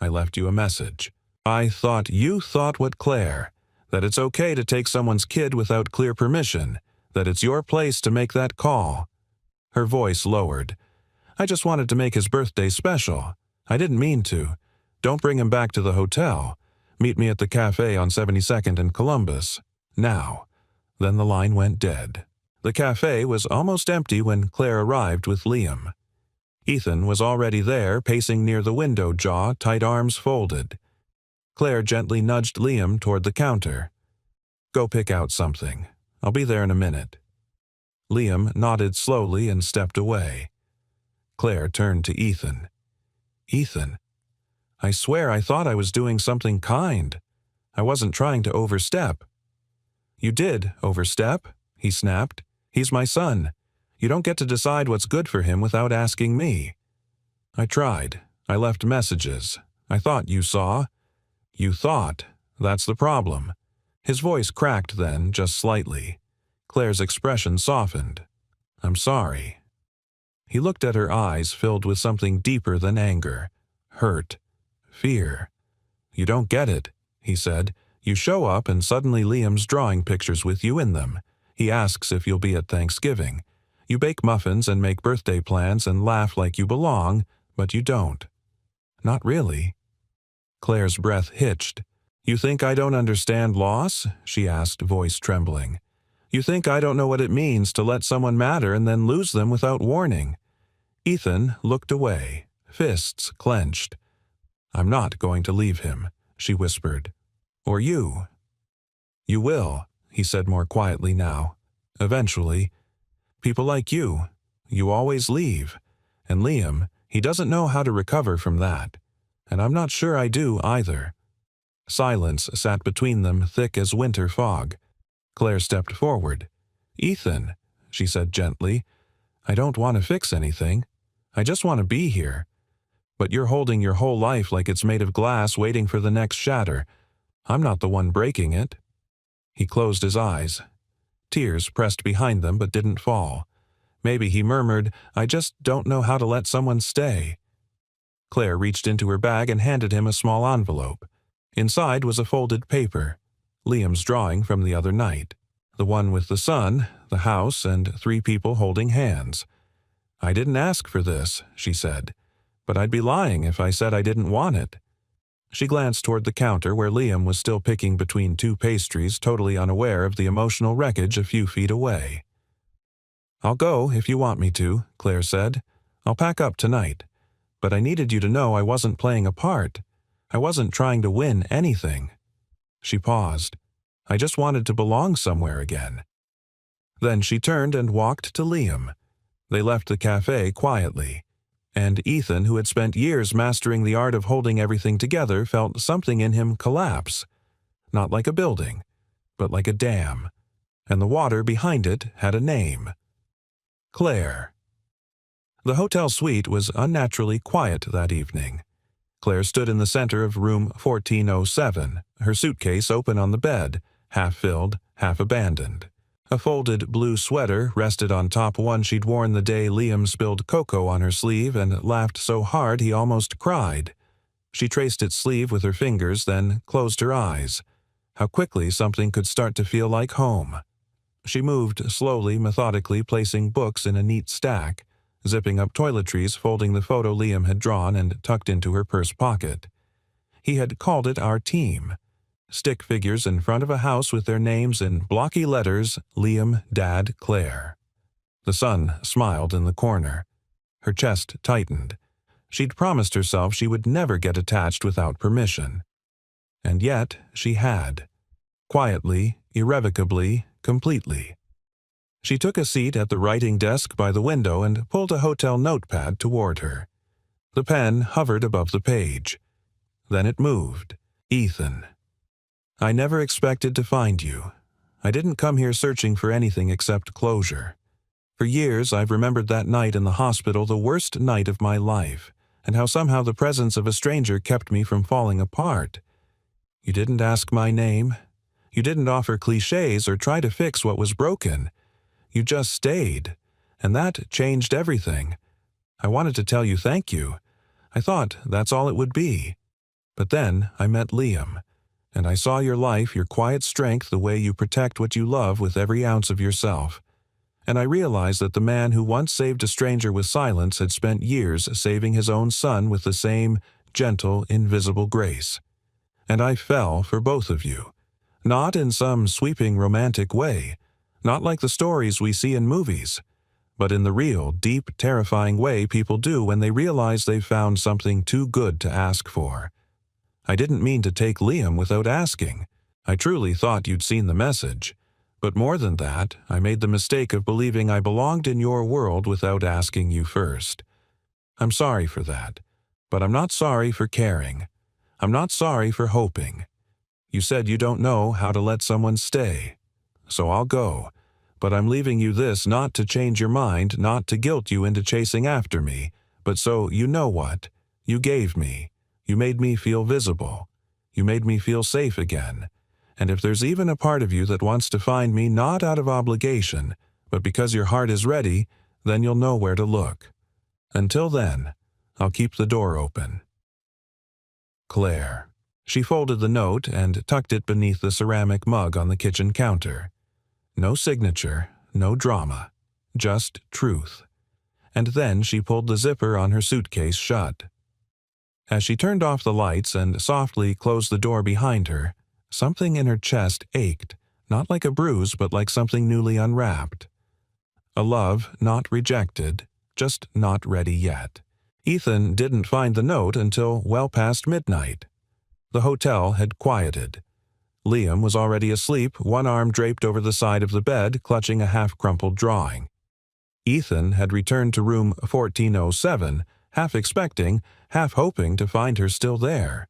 I left you a message. I thought you thought what Claire, that it's okay to take someone's kid without clear permission, that it's your place to make that call. Her voice lowered. I just wanted to make his birthday special. I didn't mean to. Don't bring him back to the hotel. Meet me at the cafe on 72nd and Columbus. Now. Then the line went dead. The cafe was almost empty when Claire arrived with Liam. Ethan was already there, pacing near the window, jaw, tight arms folded. Claire gently nudged Liam toward the counter. Go pick out something. I'll be there in a minute. Liam nodded slowly and stepped away. Claire turned to Ethan. Ethan, I swear I thought I was doing something kind. I wasn't trying to overstep. You did overstep, he snapped. He's my son. You don't get to decide what's good for him without asking me. I tried. I left messages. I thought you saw. You thought. That's the problem. His voice cracked then, just slightly. Claire's expression softened. I'm sorry. He looked at her eyes filled with something deeper than anger. Hurt. Fear. You don't get it, he said. You show up and suddenly Liam's drawing pictures with you in them. He asks if you'll be at Thanksgiving. You bake muffins and make birthday plans and laugh like you belong, but you don't. Not really. Claire's breath hitched. You think I don't understand loss? She asked, voice trembling. You think I don't know what it means to let someone matter and then lose them without warning? Ethan looked away, fists clenched. I'm not going to leave him, she whispered. Or you. You will, he said more quietly now. Eventually. People like you. You always leave. And Liam, he doesn't know how to recover from that. And I'm not sure I do either. Silence sat between them, thick as winter fog. Claire stepped forward. Ethan, she said gently, I don't want to fix anything. I just want to be here. But you're holding your whole life like it's made of glass waiting for the next shatter. I'm not the one breaking it. He closed his eyes. Tears pressed behind them but didn't fall. Maybe he murmured, I just don't know how to let someone stay. Claire reached into her bag and handed him a small envelope. Inside was a folded paper. Liam's drawing from the other night. The one with the sun, the house, and 3 people holding hands. I didn't ask for this, she said. But I'd be lying if I said I didn't want it. She glanced toward the counter where Liam was still picking between 2 pastries, totally unaware of the emotional wreckage a few feet away. I'll go if you want me to, Claire said. I'll pack up tonight. But I needed you to know I wasn't playing a part. I wasn't trying to win anything. She paused. I just wanted to belong somewhere again. Then she turned and walked to Liam. They left the cafe quietly. And Ethan, who had spent years mastering the art of holding everything together, felt something in him collapse. Not like a building, but like a dam. And the water behind it had a name. Claire. The hotel suite was unnaturally quiet that evening. Claire stood in the center of room 1407, her suitcase open on the bed, half filled, half abandoned. A folded blue sweater rested on top one she'd worn the day Liam spilled cocoa on her sleeve and laughed so hard he almost cried. She traced its sleeve with her fingers, then closed her eyes. How quickly something could start to feel like home. She moved slowly, methodically, placing books in a neat stack, zipping up toiletries, folding the photo Liam had drawn and tucked into her purse pocket. He had called it Our Team. Stick figures in front of a house with their names in blocky letters, Liam, Dad, Claire. The sun smiled in the corner. Her chest tightened. She'd promised herself she would never get attached without permission. And yet she had. Quietly, irrevocably, completely. She took a seat at the writing desk by the window and pulled a hotel notepad toward her. The pen hovered above the page. Then it moved. Ethan. I never expected to find you. I didn't come here searching for anything except closure. For years, I've remembered that night in the hospital, the worst night of my life, and how somehow the presence of a stranger kept me from falling apart. You didn't ask my name. You didn't offer cliches or try to fix what was broken. You just stayed, and that changed everything. I wanted to tell you thank you. I thought that's all it would be. But then I met Liam, and I saw your life, your quiet strength, the way you protect what you love with every ounce of yourself. And I realized that the man who once saved a stranger with silence had spent years saving his own son with the same gentle, invisible grace. And I fell for both of you. Not in some sweeping romantic way, not like the stories we see in movies, but in the real, deep, terrifying way people do when they realize they've found something too good to ask for. I didn't mean to take Liam without asking. I truly thought you'd seen the message. But more than that, I made the mistake of believing I belonged in your world without asking you first. I'm sorry for that, but I'm not sorry for caring. I'm not sorry for hoping. You said you don't know how to let someone stay. So I'll go, but I'm leaving you this not to change your mind, not to guilt you into chasing after me, but so you know what you gave me. You made me feel visible. You made me feel safe again. And if there's even a part of you that wants to find me not out of obligation, but because your heart is ready, then you'll know where to look. Until then, I'll keep the door open. Claire. She folded the note and tucked it beneath the ceramic mug on the kitchen counter. No signature, no drama, just truth. And then she pulled the zipper on her suitcase shut. As she turned off the lights and softly closed the door behind her, something in her chest ached, not like a bruise but like something newly unwrapped. A love not rejected, just not ready yet. Ethan didn't find the note until well past midnight. The hotel had quieted. Liam was already asleep, one arm draped over the side of the bed, clutching a half-crumpled drawing. Ethan had returned to room 1407, half expecting, half hoping to find her still there.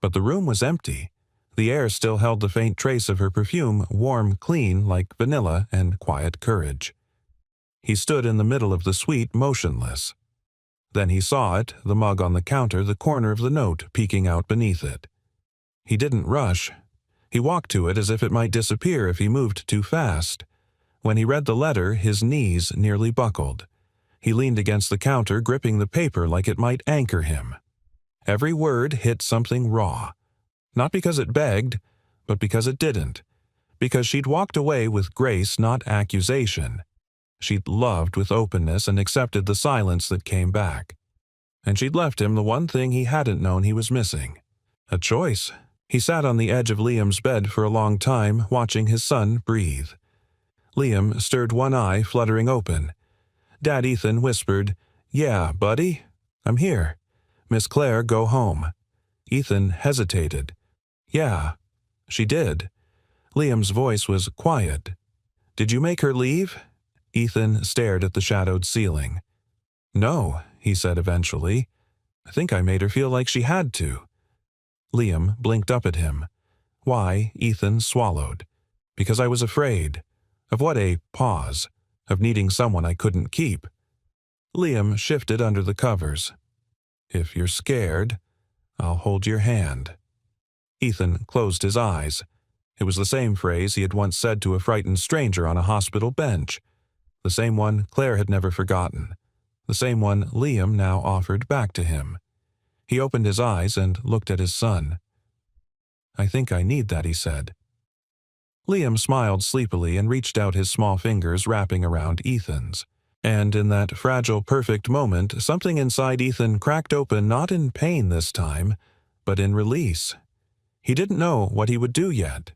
But the room was empty. The air still held the faint trace of her perfume, warm, clean, like vanilla and quiet courage. He stood in the middle of the suite, motionless. Then he saw it, the mug on the counter, the corner of the note peeking out beneath it. He didn't rush. He walked to it as if it might disappear if he moved too fast. When he read the letter, his knees nearly buckled. He leaned against the counter, gripping the paper like it might anchor him. Every word hit something raw. Not because it begged, but because it didn't. Because she'd walked away with grace, not accusation. She'd loved with openness and accepted the silence that came back. And she'd left him the one thing he hadn't known he was missing. A choice. He sat on the edge of Liam's bed for a long time, watching his son breathe. Liam stirred one eye, fluttering open. Dad Ethan whispered, "Yeah, buddy, I'm here. Miss Claire, go home." Ethan hesitated. "Yeah, she did." Liam's voice was quiet. "Did you make her leave?" Ethan stared at the shadowed ceiling. "No," he said eventually. "I think I made her feel like she had to." Liam blinked up at him. "Why?" Ethan swallowed. "Because I was afraid." Of what? A pause. Of needing someone I couldn't keep. Liam shifted under the covers. "If you're scared, I'll hold your hand." Ethan closed his eyes. It was the same phrase he had once said to a frightened stranger on a hospital bench. The same one Claire had never forgotten. The same one Liam now offered back to him. He opened his eyes and looked at his son. "I think I need that," he said. Liam smiled sleepily and reached out his small fingers, wrapping around Ethan's. And in that fragile, perfect moment, something inside Ethan cracked open, not in pain this time, but in release. He didn't know what he would do yet.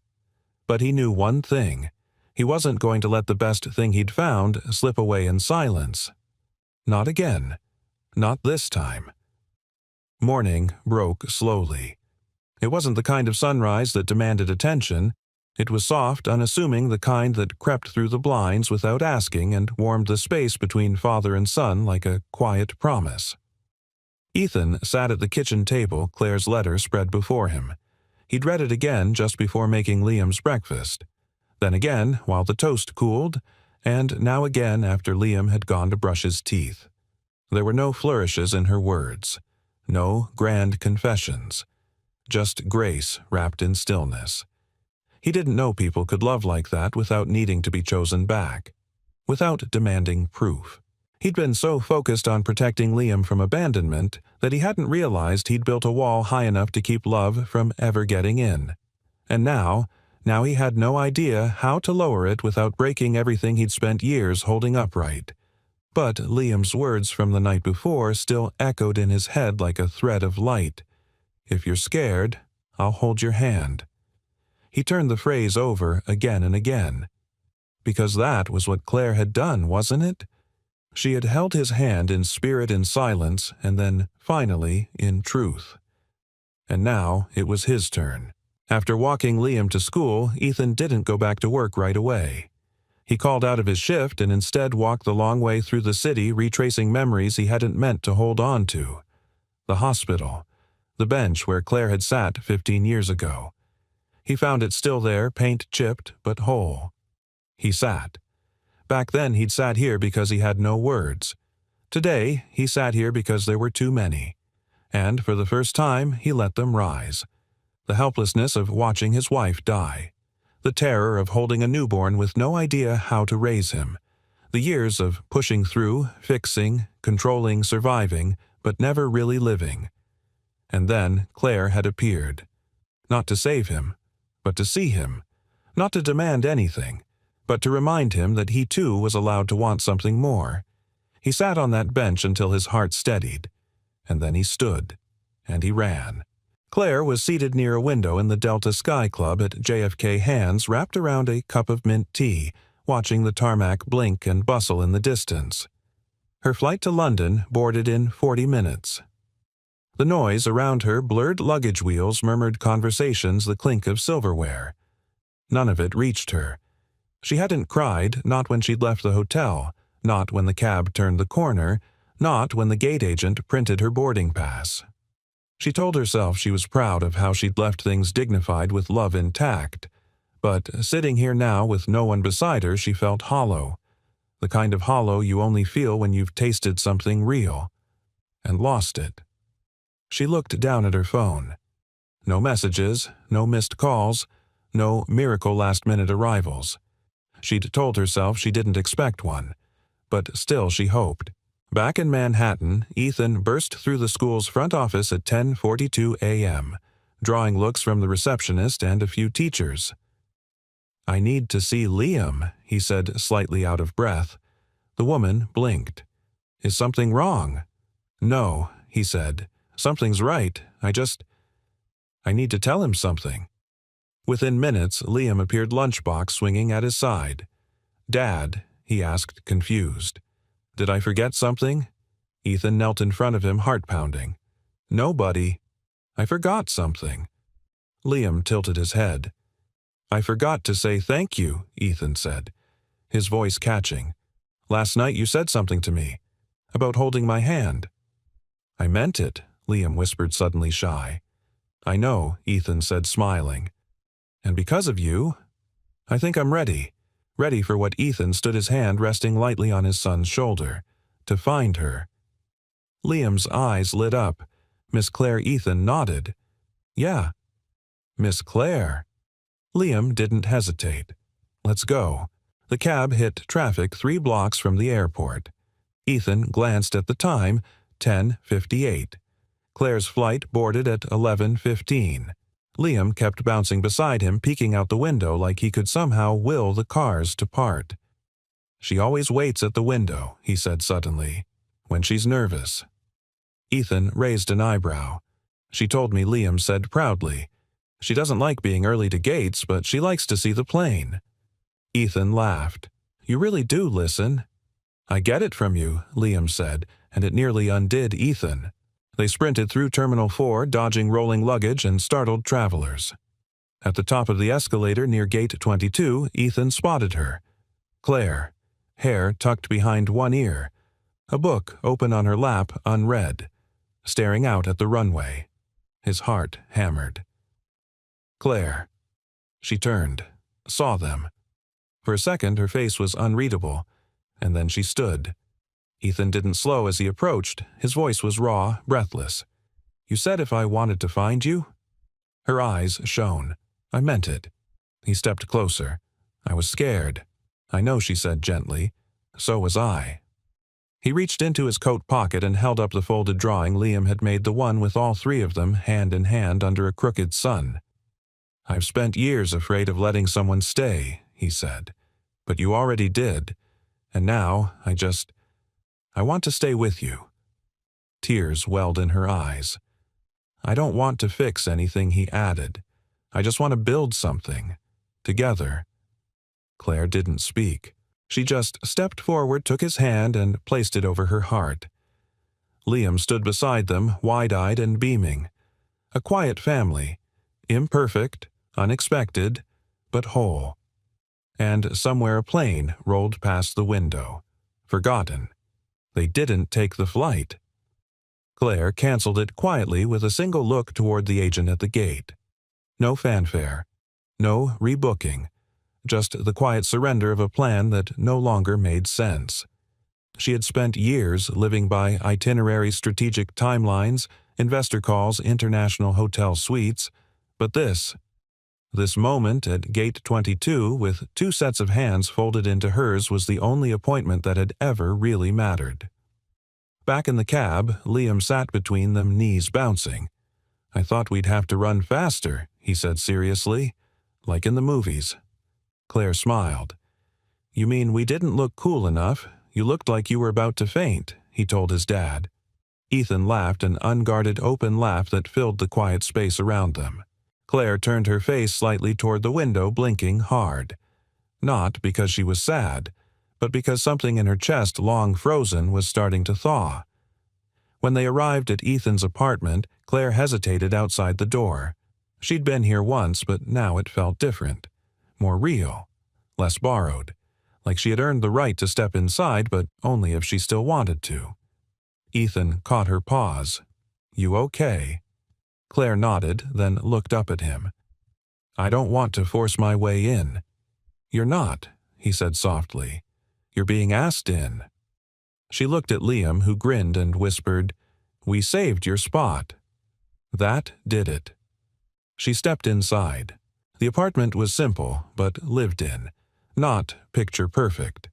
But he knew one thing. He wasn't going to let the best thing he'd found slip away in silence. Not again. Not this time. Morning broke slowly. It wasn't the kind of sunrise that demanded attention. It was soft, unassuming, the kind that crept through the blinds without asking and warmed the space between father and son like a quiet promise. Ethan sat at the kitchen table, Claire's letter spread before him. He'd read it again just before making Liam's breakfast. Then again while the toast cooled, and now again after Liam had gone to brush his teeth. There were no flourishes in her words. No grand confessions. Just grace wrapped in stillness. He didn't know people could love like that without needing to be chosen back, without demanding proof. He'd been so focused on protecting Liam from abandonment that he hadn't realized he'd built a wall high enough to keep love from ever getting in. And now he had no idea how to lower it without breaking everything he'd spent years holding upright. But Liam's words from the night before still echoed in his head like a thread of light. "If you're scared, I'll hold your hand." He turned the phrase over again and again. Because that was what Claire had done, wasn't it? She had held his hand in spirit and silence, and then, finally, in truth. And now it was his turn. After walking Liam to school, Ethan didn't go back to work right away. He called out of his shift and instead walked the long way through the city, retracing memories he hadn't meant to hold on to. The hospital. The bench where Claire had sat 15 years ago. He found it still there, paint-chipped but whole. He sat. Back then he'd sat here because he had no words. Today he sat here because there were too many. And for the first time he let them rise. The helplessness of watching his wife die. The terror of holding a newborn with no idea how to raise him. The years of pushing through, fixing, controlling, surviving, but never really living. And then Claire had appeared. Not to save him, but to see him. Not to demand anything, but to remind him that he too was allowed to want something more. He sat on that bench until his heart steadied. And then he stood. And he ran. Claire was seated near a window in the Delta Sky Club at JFK, hands wrapped around a cup of mint tea, watching the tarmac blink and bustle in the distance. Her flight to London boarded in 40 minutes. The noise around her, blurred luggage wheels, murmured conversations, the clink of silverware. None of it reached her. She hadn't cried, not when she'd left the hotel, not when the cab turned the corner, not when the gate agent printed her boarding pass. She told herself she was proud of how she'd left things dignified with love intact, but sitting here now with no one beside her, she felt hollow. The kind of hollow you only feel when you've tasted something real. And lost it. She looked down at her phone. No messages, no missed calls, no miracle last-minute arrivals. She'd told herself she didn't expect one, but still she hoped. Back in Manhattan, Ethan burst through the school's front office at 10:42 a.m., drawing looks from the receptionist and a few teachers. "I need to see Liam," he said, slightly out of breath. The woman blinked. "Is something wrong?" "No," he said. "Something's right. I need to tell him something." Within minutes, Liam appeared, lunchbox swinging at his side. "Dad," he asked, confused. "Did I forget something?" Ethan knelt in front of him, heart-pounding. "No, buddy. I forgot something." Liam tilted his head. "I forgot to say thank you," Ethan said, his voice catching. "Last night you said something to me. About holding my hand." "I meant it," Liam whispered, suddenly shy. "I know," Ethan said, smiling. "And because of you, I think I'm ready. Ready for what." Ethan stood, his hand resting lightly on his son's shoulder. "To find her." Liam's eyes lit up. "Miss Claire." Ethan nodded. "Yeah." "Miss Claire." Liam didn't hesitate. "Let's go." The cab hit traffic 3 blocks from the airport. Ethan glanced at the time, 10:58. Claire's flight boarded at 11:15. Liam kept bouncing beside him, peeking out the window like he could somehow will the cars to part. "She always waits at the window," he said suddenly, "when she's nervous." Ethan raised an eyebrow. "She told me," Liam said proudly. "She doesn't like being early to gates, but she likes to see the plane." Ethan laughed. "You really do listen." "I get it from you," Liam said, and it nearly undid Ethan. They sprinted through Terminal 4, dodging rolling luggage and startled travelers. At the top of the escalator near Gate 22, Ethan spotted her. Claire, hair tucked behind one ear, a book open on her lap, unread, staring out at the runway. His heart hammered. Claire. She turned, saw them. For a second her face was unreadable, and then she stood. Ethan didn't slow as he approached. His voice was raw, breathless. "You said if I wanted to find you?" Her eyes shone. "I meant it." He stepped closer. "I was scared." "I know," she said gently. "So was I." He reached into his coat pocket and held up the folded drawing Liam had made, the one with all three of them hand in hand under a crooked sun. "I've spent years afraid of letting someone stay," he said. "But you already did. And now, I want to stay with you." Tears welled in her eyes. "I don't want to fix anything," he added. "I just want to build something. Together." Claire didn't speak. She just stepped forward, took his hand, and placed it over her heart. Liam stood beside them, wide-eyed and beaming. A quiet family. Imperfect, unexpected, but whole. And somewhere a plane rolled past the window. Forgotten. They didn't take the flight. Claire canceled it quietly with a single look toward the agent at the gate. No fanfare. No rebooking. Just the quiet surrender of a plan that no longer made sense. She had spent years living by itinerary strategic timelines, investor calls, international hotel suites, but this moment at Gate 22 with two sets of hands folded into hers was the only appointment that had ever really mattered. Back in the cab, Liam sat between them, knees bouncing. "I thought we'd have to run faster," he said seriously, "like in the movies." Claire smiled. "You mean we didn't look cool enough? You looked like you were about to faint," he told his dad. Ethan laughed, an unguarded open laugh that filled the quiet space around them. Claire turned her face slightly toward the window, blinking hard. Not because she was sad, but because something in her chest, long frozen, was starting to thaw. When they arrived at Ethan's apartment, Claire hesitated outside the door. She'd been here once, but now it felt different. More real. Less borrowed. Like she had earned the right to step inside, but only if she still wanted to. Ethan caught her pause. "You okay?" Claire nodded, then looked up at him. "I don't want to force my way in." "You're not," he said softly. "You're being asked in." She looked at Liam, who grinned and whispered, "We saved your spot." That did it. She stepped inside. The apartment was simple, but lived in. Not picture perfect.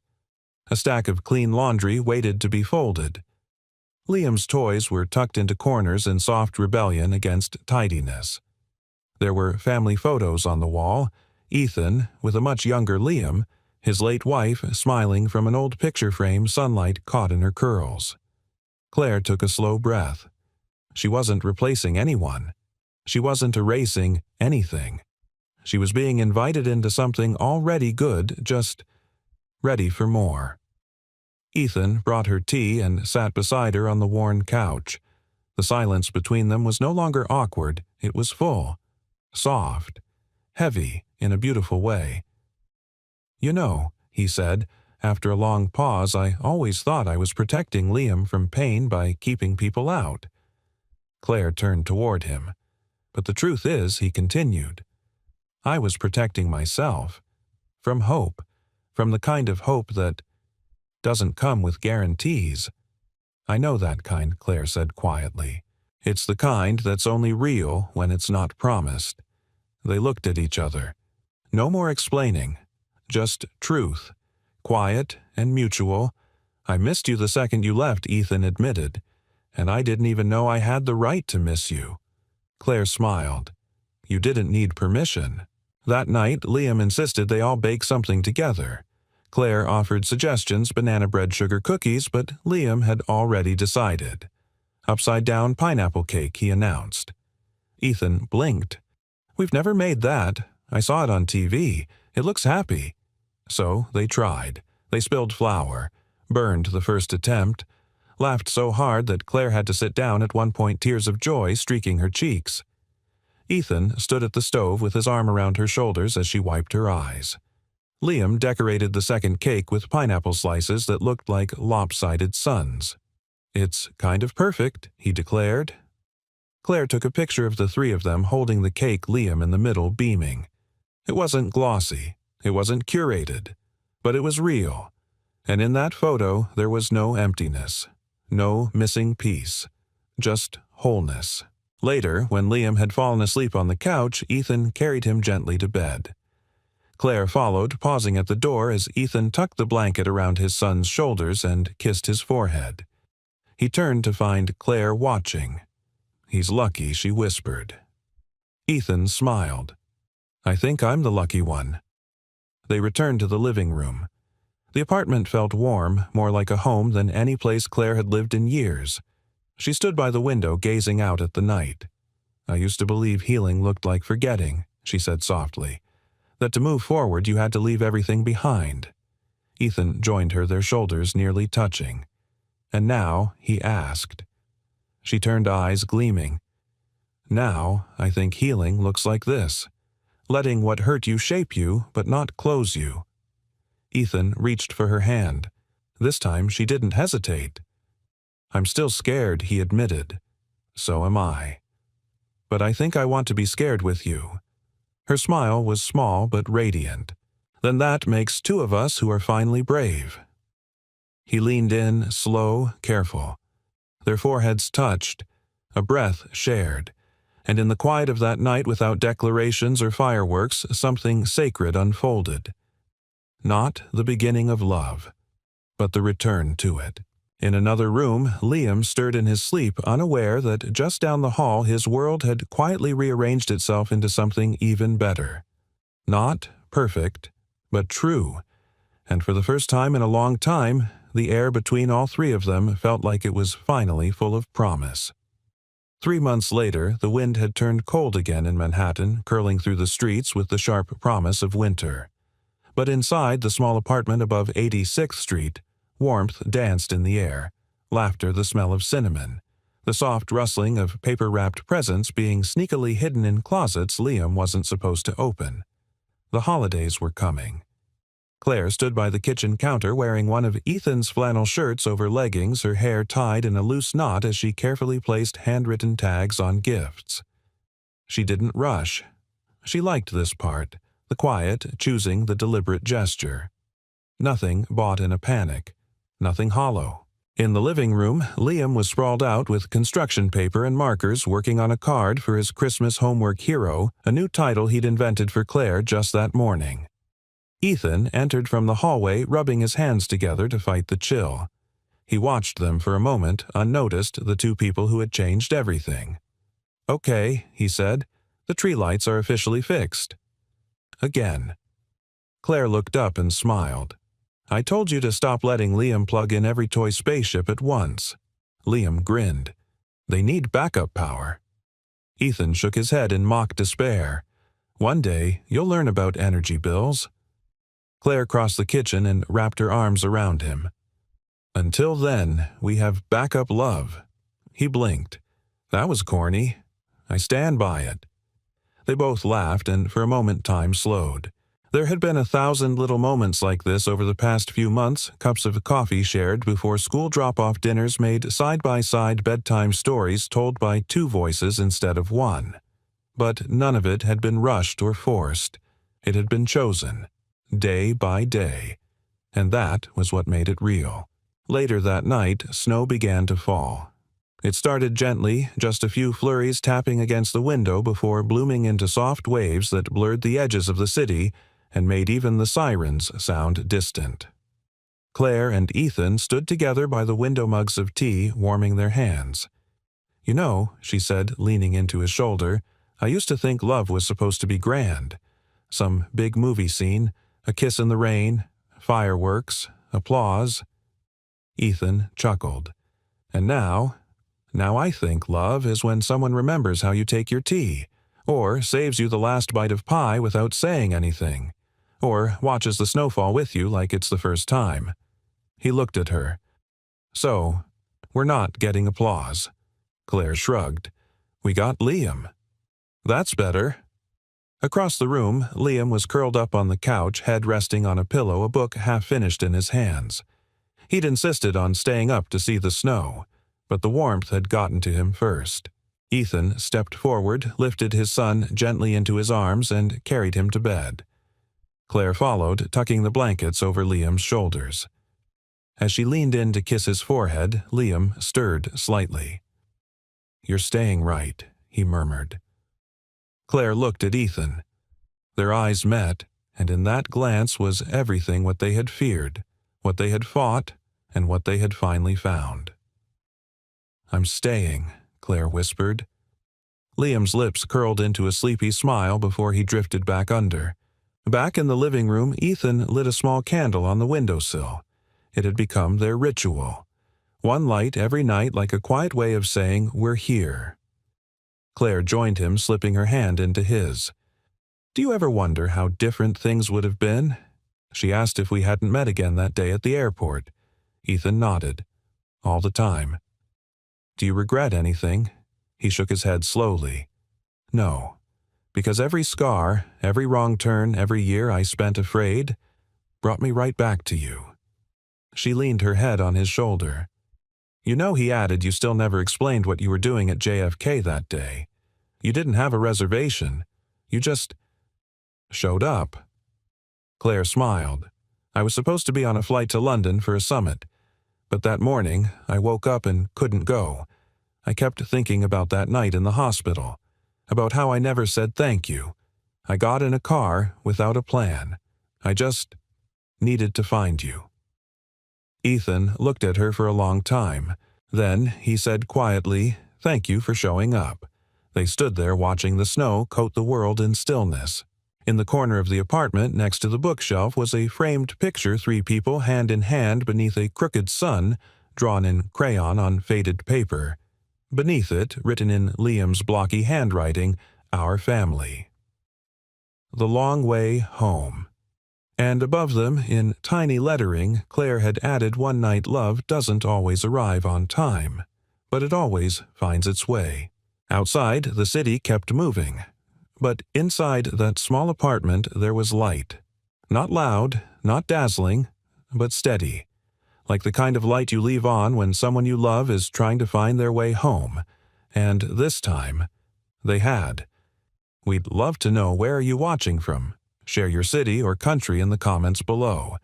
A stack of clean laundry waited to be folded. Liam's toys were tucked into corners in soft rebellion against tidiness. There were family photos on the wall, Ethan with a much younger Liam, his late wife smiling from an old picture frame, sunlight caught in her curls. Claire took a slow breath. She wasn't replacing anyone. She wasn't erasing anything. She was being invited into something already good, just ready for more. Ethan brought her tea and sat beside her on the worn couch. The silence between them was no longer awkward, it was full, soft, heavy in a beautiful way. "You know," he said, after a long pause, "I always thought I was protecting Liam from pain by keeping people out." Claire turned toward him. "But the truth is," he continued, "I was protecting myself. From hope. From the kind of hope that doesn't come with guarantees." "I know that kind," Claire said quietly. "It's the kind that's only real when it's not promised." They looked at each other. No more explaining. Just truth. Quiet and mutual. "I missed you the second you left," Ethan admitted. "And I didn't even know I had the right to miss you." Claire smiled. "You didn't need permission." That night, Liam insisted they all bake something together. Claire offered suggestions, banana bread sugar cookies, but Liam had already decided. "Upside-down pineapple cake," he announced. Ethan blinked. "We've never made that. I saw it on TV. It looks happy." So they tried. They spilled flour, burned the first attempt, laughed so hard that Claire had to sit down, at one point tears of joy streaking her cheeks. Ethan stood at the stove with his arm around her shoulders as she wiped her eyes. Liam decorated the second cake with pineapple slices that looked like lopsided suns. "It's kind of perfect," he declared. Claire took a picture of the three of them holding the cake, Liam in the middle, beaming. It wasn't glossy, it wasn't curated, but it was real. And in that photo there was no emptiness, no missing piece, just wholeness. Later, when Liam had fallen asleep on the couch, Ethan carried him gently to bed. Claire followed, pausing at the door as Ethan tucked the blanket around his son's shoulders and kissed his forehead. He turned to find Claire watching. "He's lucky," she whispered. Ethan smiled. "I think I'm the lucky one." They returned to the living room. The apartment felt warm, more like a home than any place Claire had lived in years. She stood by the window gazing out at the night. "I used to believe healing looked like forgetting," she said softly. "That to move forward you had to leave everything behind." Ethan joined her, their shoulders nearly touching. "And now?" he asked. She turned, eyes gleaming. "Now, I think healing looks like this. Letting what hurt you shape you, but not close you." Ethan reached for her hand. This time she didn't hesitate. "I'm still scared," he admitted. "So am I. But I think I want to be scared with you." Her smile was small but radiant. "Then that makes two of us who are finally brave." He leaned in, slow, careful. Their foreheads touched, a breath shared, and in the quiet of that night, without declarations or fireworks, something sacred unfolded. Not the beginning of love, but the return to it. In another room, Liam stirred in his sleep, unaware that just down the hall his world had quietly rearranged itself into something even better. Not perfect, but true, and for the first time in a long time, the air between all three of them felt like it was finally full of promise. 3 months later, the wind had turned cold again in Manhattan, curling through the streets with the sharp promise of winter. But inside the small apartment above 86th Street, warmth danced in the air, laughter, the smell of cinnamon, the soft rustling of paper-wrapped presents being sneakily hidden in closets Liam wasn't supposed to open. The holidays were coming. Claire stood by the kitchen counter wearing one of Ethan's flannel shirts over leggings, her hair tied in a loose knot as she carefully placed handwritten tags on gifts. She didn't rush. She liked this part, the quiet, choosing the deliberate gesture. Nothing bought in a panic. Nothing hollow. In the living room, Liam was sprawled out with construction paper and markers working on a card for his Christmas homework hero, a new title he'd invented for Claire just that morning. Ethan entered from the hallway, rubbing his hands together to fight the chill. He watched them for a moment, unnoticed, the two people who had changed everything. "Okay," he said. "The tree lights are officially fixed." Again. Claire looked up and smiled. "I told you to stop letting Liam plug in every toy spaceship at once." Liam grinned. "They need backup power." Ethan shook his head in mock despair. "One day, you'll learn about energy bills." Claire crossed the kitchen and wrapped her arms around him. "Until then, we have backup love." He blinked. "That was corny. I stand by it." They both laughed, and for a moment time slowed. There had been 1,000 little moments like this over the past few months, cups of coffee shared before school drop-off dinners made side-by-side bedtime stories told by two voices instead of one. But none of it had been rushed or forced. It had been chosen, day by day, and that was what made it real. Later that night, snow began to fall. It started gently, just a few flurries tapping against the window before blooming into soft waves that blurred the edges of the city and made even the sirens sound distant. Claire and Ethan stood together by the window mugs of tea, warming their hands. "You know," she said, leaning into his shoulder, "I used to think love was supposed to be grand. Some big movie scene, a kiss in the rain, fireworks, applause." Ethan chuckled. "And now I think love is when someone remembers how you take your tea, or saves you the last bite of pie without saying anything, or watches the snowfall with you like it's the first time." He looked at her. "So, we're not getting applause." Claire shrugged. "We got Liam." "That's better." Across the room, Liam was curled up on the couch, head resting on a pillow, a book half finished in his hands. He'd insisted on staying up to see the snow, but the warmth had gotten to him first. Ethan stepped forward, lifted his son gently into his arms, and carried him to bed. Claire followed, tucking the blankets over Liam's shoulders. As she leaned in to kiss his forehead, Liam stirred slightly. "You're staying right," he murmured. Claire looked at Ethan. Their eyes met, and in that glance was everything what they had feared, what they had fought, and what they had finally found. "I'm staying," Claire whispered. Liam's lips curled into a sleepy smile before he drifted back under. Back in the living room, Ethan lit a small candle on the windowsill. It had become their ritual. One light every night, like a quiet way of saying, "We're here." Claire joined him, slipping her hand into his. "Do you ever wonder how different things would have been?" She asked if we hadn't met again that day at the airport. Ethan nodded. "All the time." "Do you regret anything?" He shook his head slowly. "No, because every scar, every wrong turn, every year I spent afraid, brought me right back to you." She leaned her head on his shoulder. "You know," he added, "you still never explained what you were doing at JFK that day. You didn't have a reservation. You just showed up." Claire smiled. "I was supposed to be on a flight to London for a summit, but that morning I woke up and couldn't go. I kept thinking about that night in the hospital, about how I never said thank you. I got in a car without a plan. I just needed to find you." Ethan looked at her for a long time. Then he said quietly, "Thank you for showing up." They stood there watching the snow coat the world in stillness. In the corner of the apartment next to the bookshelf was a framed picture, three people hand in hand beneath a crooked sun, drawn in crayon on faded paper. Beneath it, written in Liam's blocky handwriting, "Our family." "The long way home." And above them, in tiny lettering, Claire had added, "One night love doesn't always arrive on time, but it always finds its way." Outside, the city kept moving. But inside that small apartment there was light. Not loud, not dazzling, but steady. Like the kind of light you leave on when someone you love is trying to find their way home. And this time, they had. We'd love to know, where are you watching from? Share your city or country in the comments below.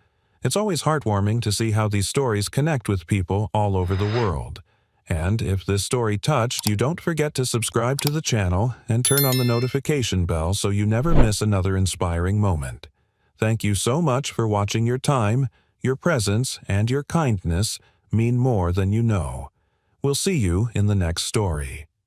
It's always heartwarming to see how these stories connect with people all over the world. And if this story touched you, don't forget to subscribe to the channel and turn on the notification bell so you never miss another inspiring moment. Thank you so much for watching. Your time, your presence, and your kindness mean more than you know. We'll see you in the next story.